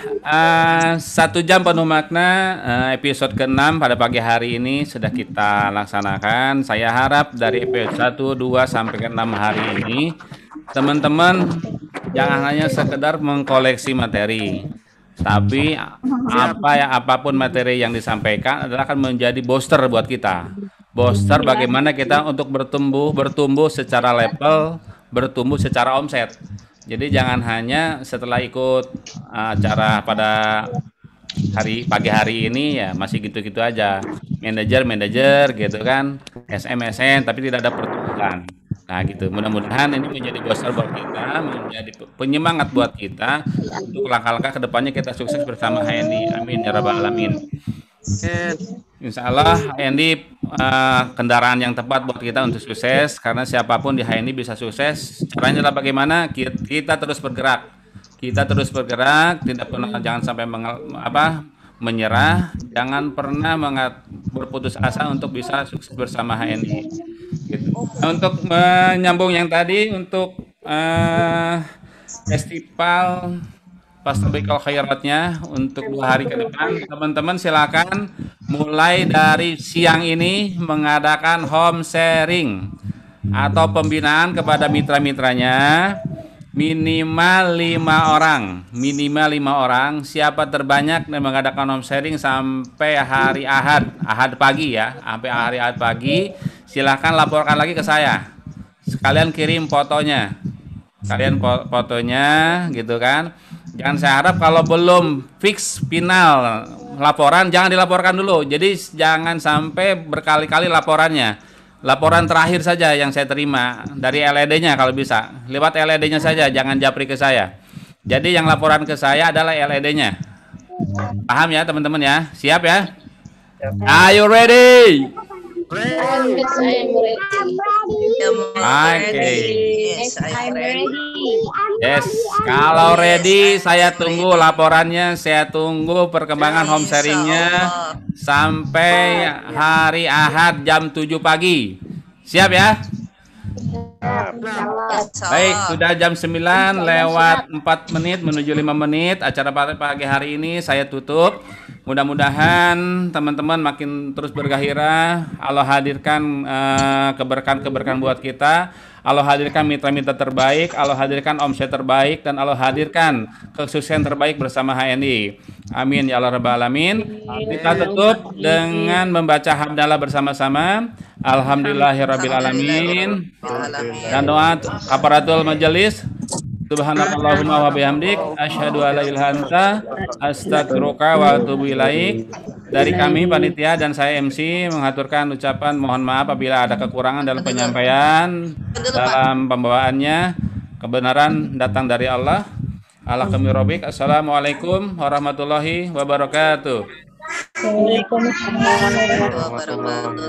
1 jam penuh makna episode ke-6 pada pagi hari ini sudah kita laksanakan. Saya harap dari episode 1, 2 sampai ke-6 hari ini teman-teman jangan hanya sekedar mengkoleksi materi, tapi apapun materi yang disampaikan adalah akan menjadi booster buat kita. Booster bagaimana kita untuk bertumbuh secara level, bertumbuh secara omset. Jadi jangan hanya setelah ikut acara pada pagi hari ini ya masih gitu-gitu aja. Manajer gitu kan, SN tapi tidak ada pertumbuhan. Nah gitu, mudah-mudahan ini menjadi booster buat kita, menjadi penyemangat buat kita untuk langkah-langkah kedepannya kita sukses bersama HNI. Amin ya rabbal alamin. Insya Allah HNI kendaraan yang tepat buat kita untuk sukses, karena siapapun di HNI bisa sukses. Caranya adalah bagaimana kita terus bergerak, tidak pernah jangan sampai menyerah, jangan pernah berputus asa untuk bisa sukses bersama HNI. Gitu. Untuk menyambung yang tadi, untuk festival Fastabiqul Khairatnya untuk 2 hari ke depan, teman-teman silakan mulai dari siang ini mengadakan home sharing atau pembinaan kepada mitra-mitranya minimal 5 orang. Siapa terbanyak dan mengadakan home sharing sampai hari Ahad pagi ya, sampai hari Ahad pagi, silahkan laporkan lagi ke saya. Sekalian kirim fotonya. Gitu kan. Jangan, saya harap kalau belum fix final laporan jangan dilaporkan dulu. Jadi jangan sampai berkali-kali laporannya. Laporan terakhir saja yang saya terima dari LED-nya kalau bisa. Lewat LED-nya saja, jangan japri ke saya. Jadi yang laporan ke saya adalah LED-nya. Paham ya teman-teman ya? Siap ya? Are you ready? Yes, I am ready. Oke. Yes, I'm ready. Yes, kalau ready saya tunggu laporannya, saya tunggu perkembangan home sharingnya sampai hari Ahad jam 7 pagi. Siap ya? Baik, sudah jam 9 lewat 4 menit menuju 5 menit. Acara pagi hari ini saya tutup. Mudah-mudahan teman-teman makin terus bergairah. Allah hadirkan keberkahan-keberkahan buat kita. Allah hadirkan mitra-mitra terbaik, Allah hadirkan omset terbaik, dan Allah hadirkan kesuksesan terbaik bersama HNI. Amin ya Allah rabbal alamin. Kita tutup dengan membaca hamdalah bersama-sama. Alhamdulillahirabbil alamin. Dan doa aparatul majelis. Subhanallahumma wa bihamdik asyhadu alla ilaha illa anta astaghfiruka wa atubu ilaik. Dari kami panitia dan saya MC mengaturkan ucapan mohon maaf apabila ada kekurangan dalam penyampaian, dalam pembawaannya. Kebenaran datang dari Allah. Ala kami robik. Assalamualaikum warahmatullahi wabarakatuh. Waalaikumsalam warahmatullahi wabarakatuh.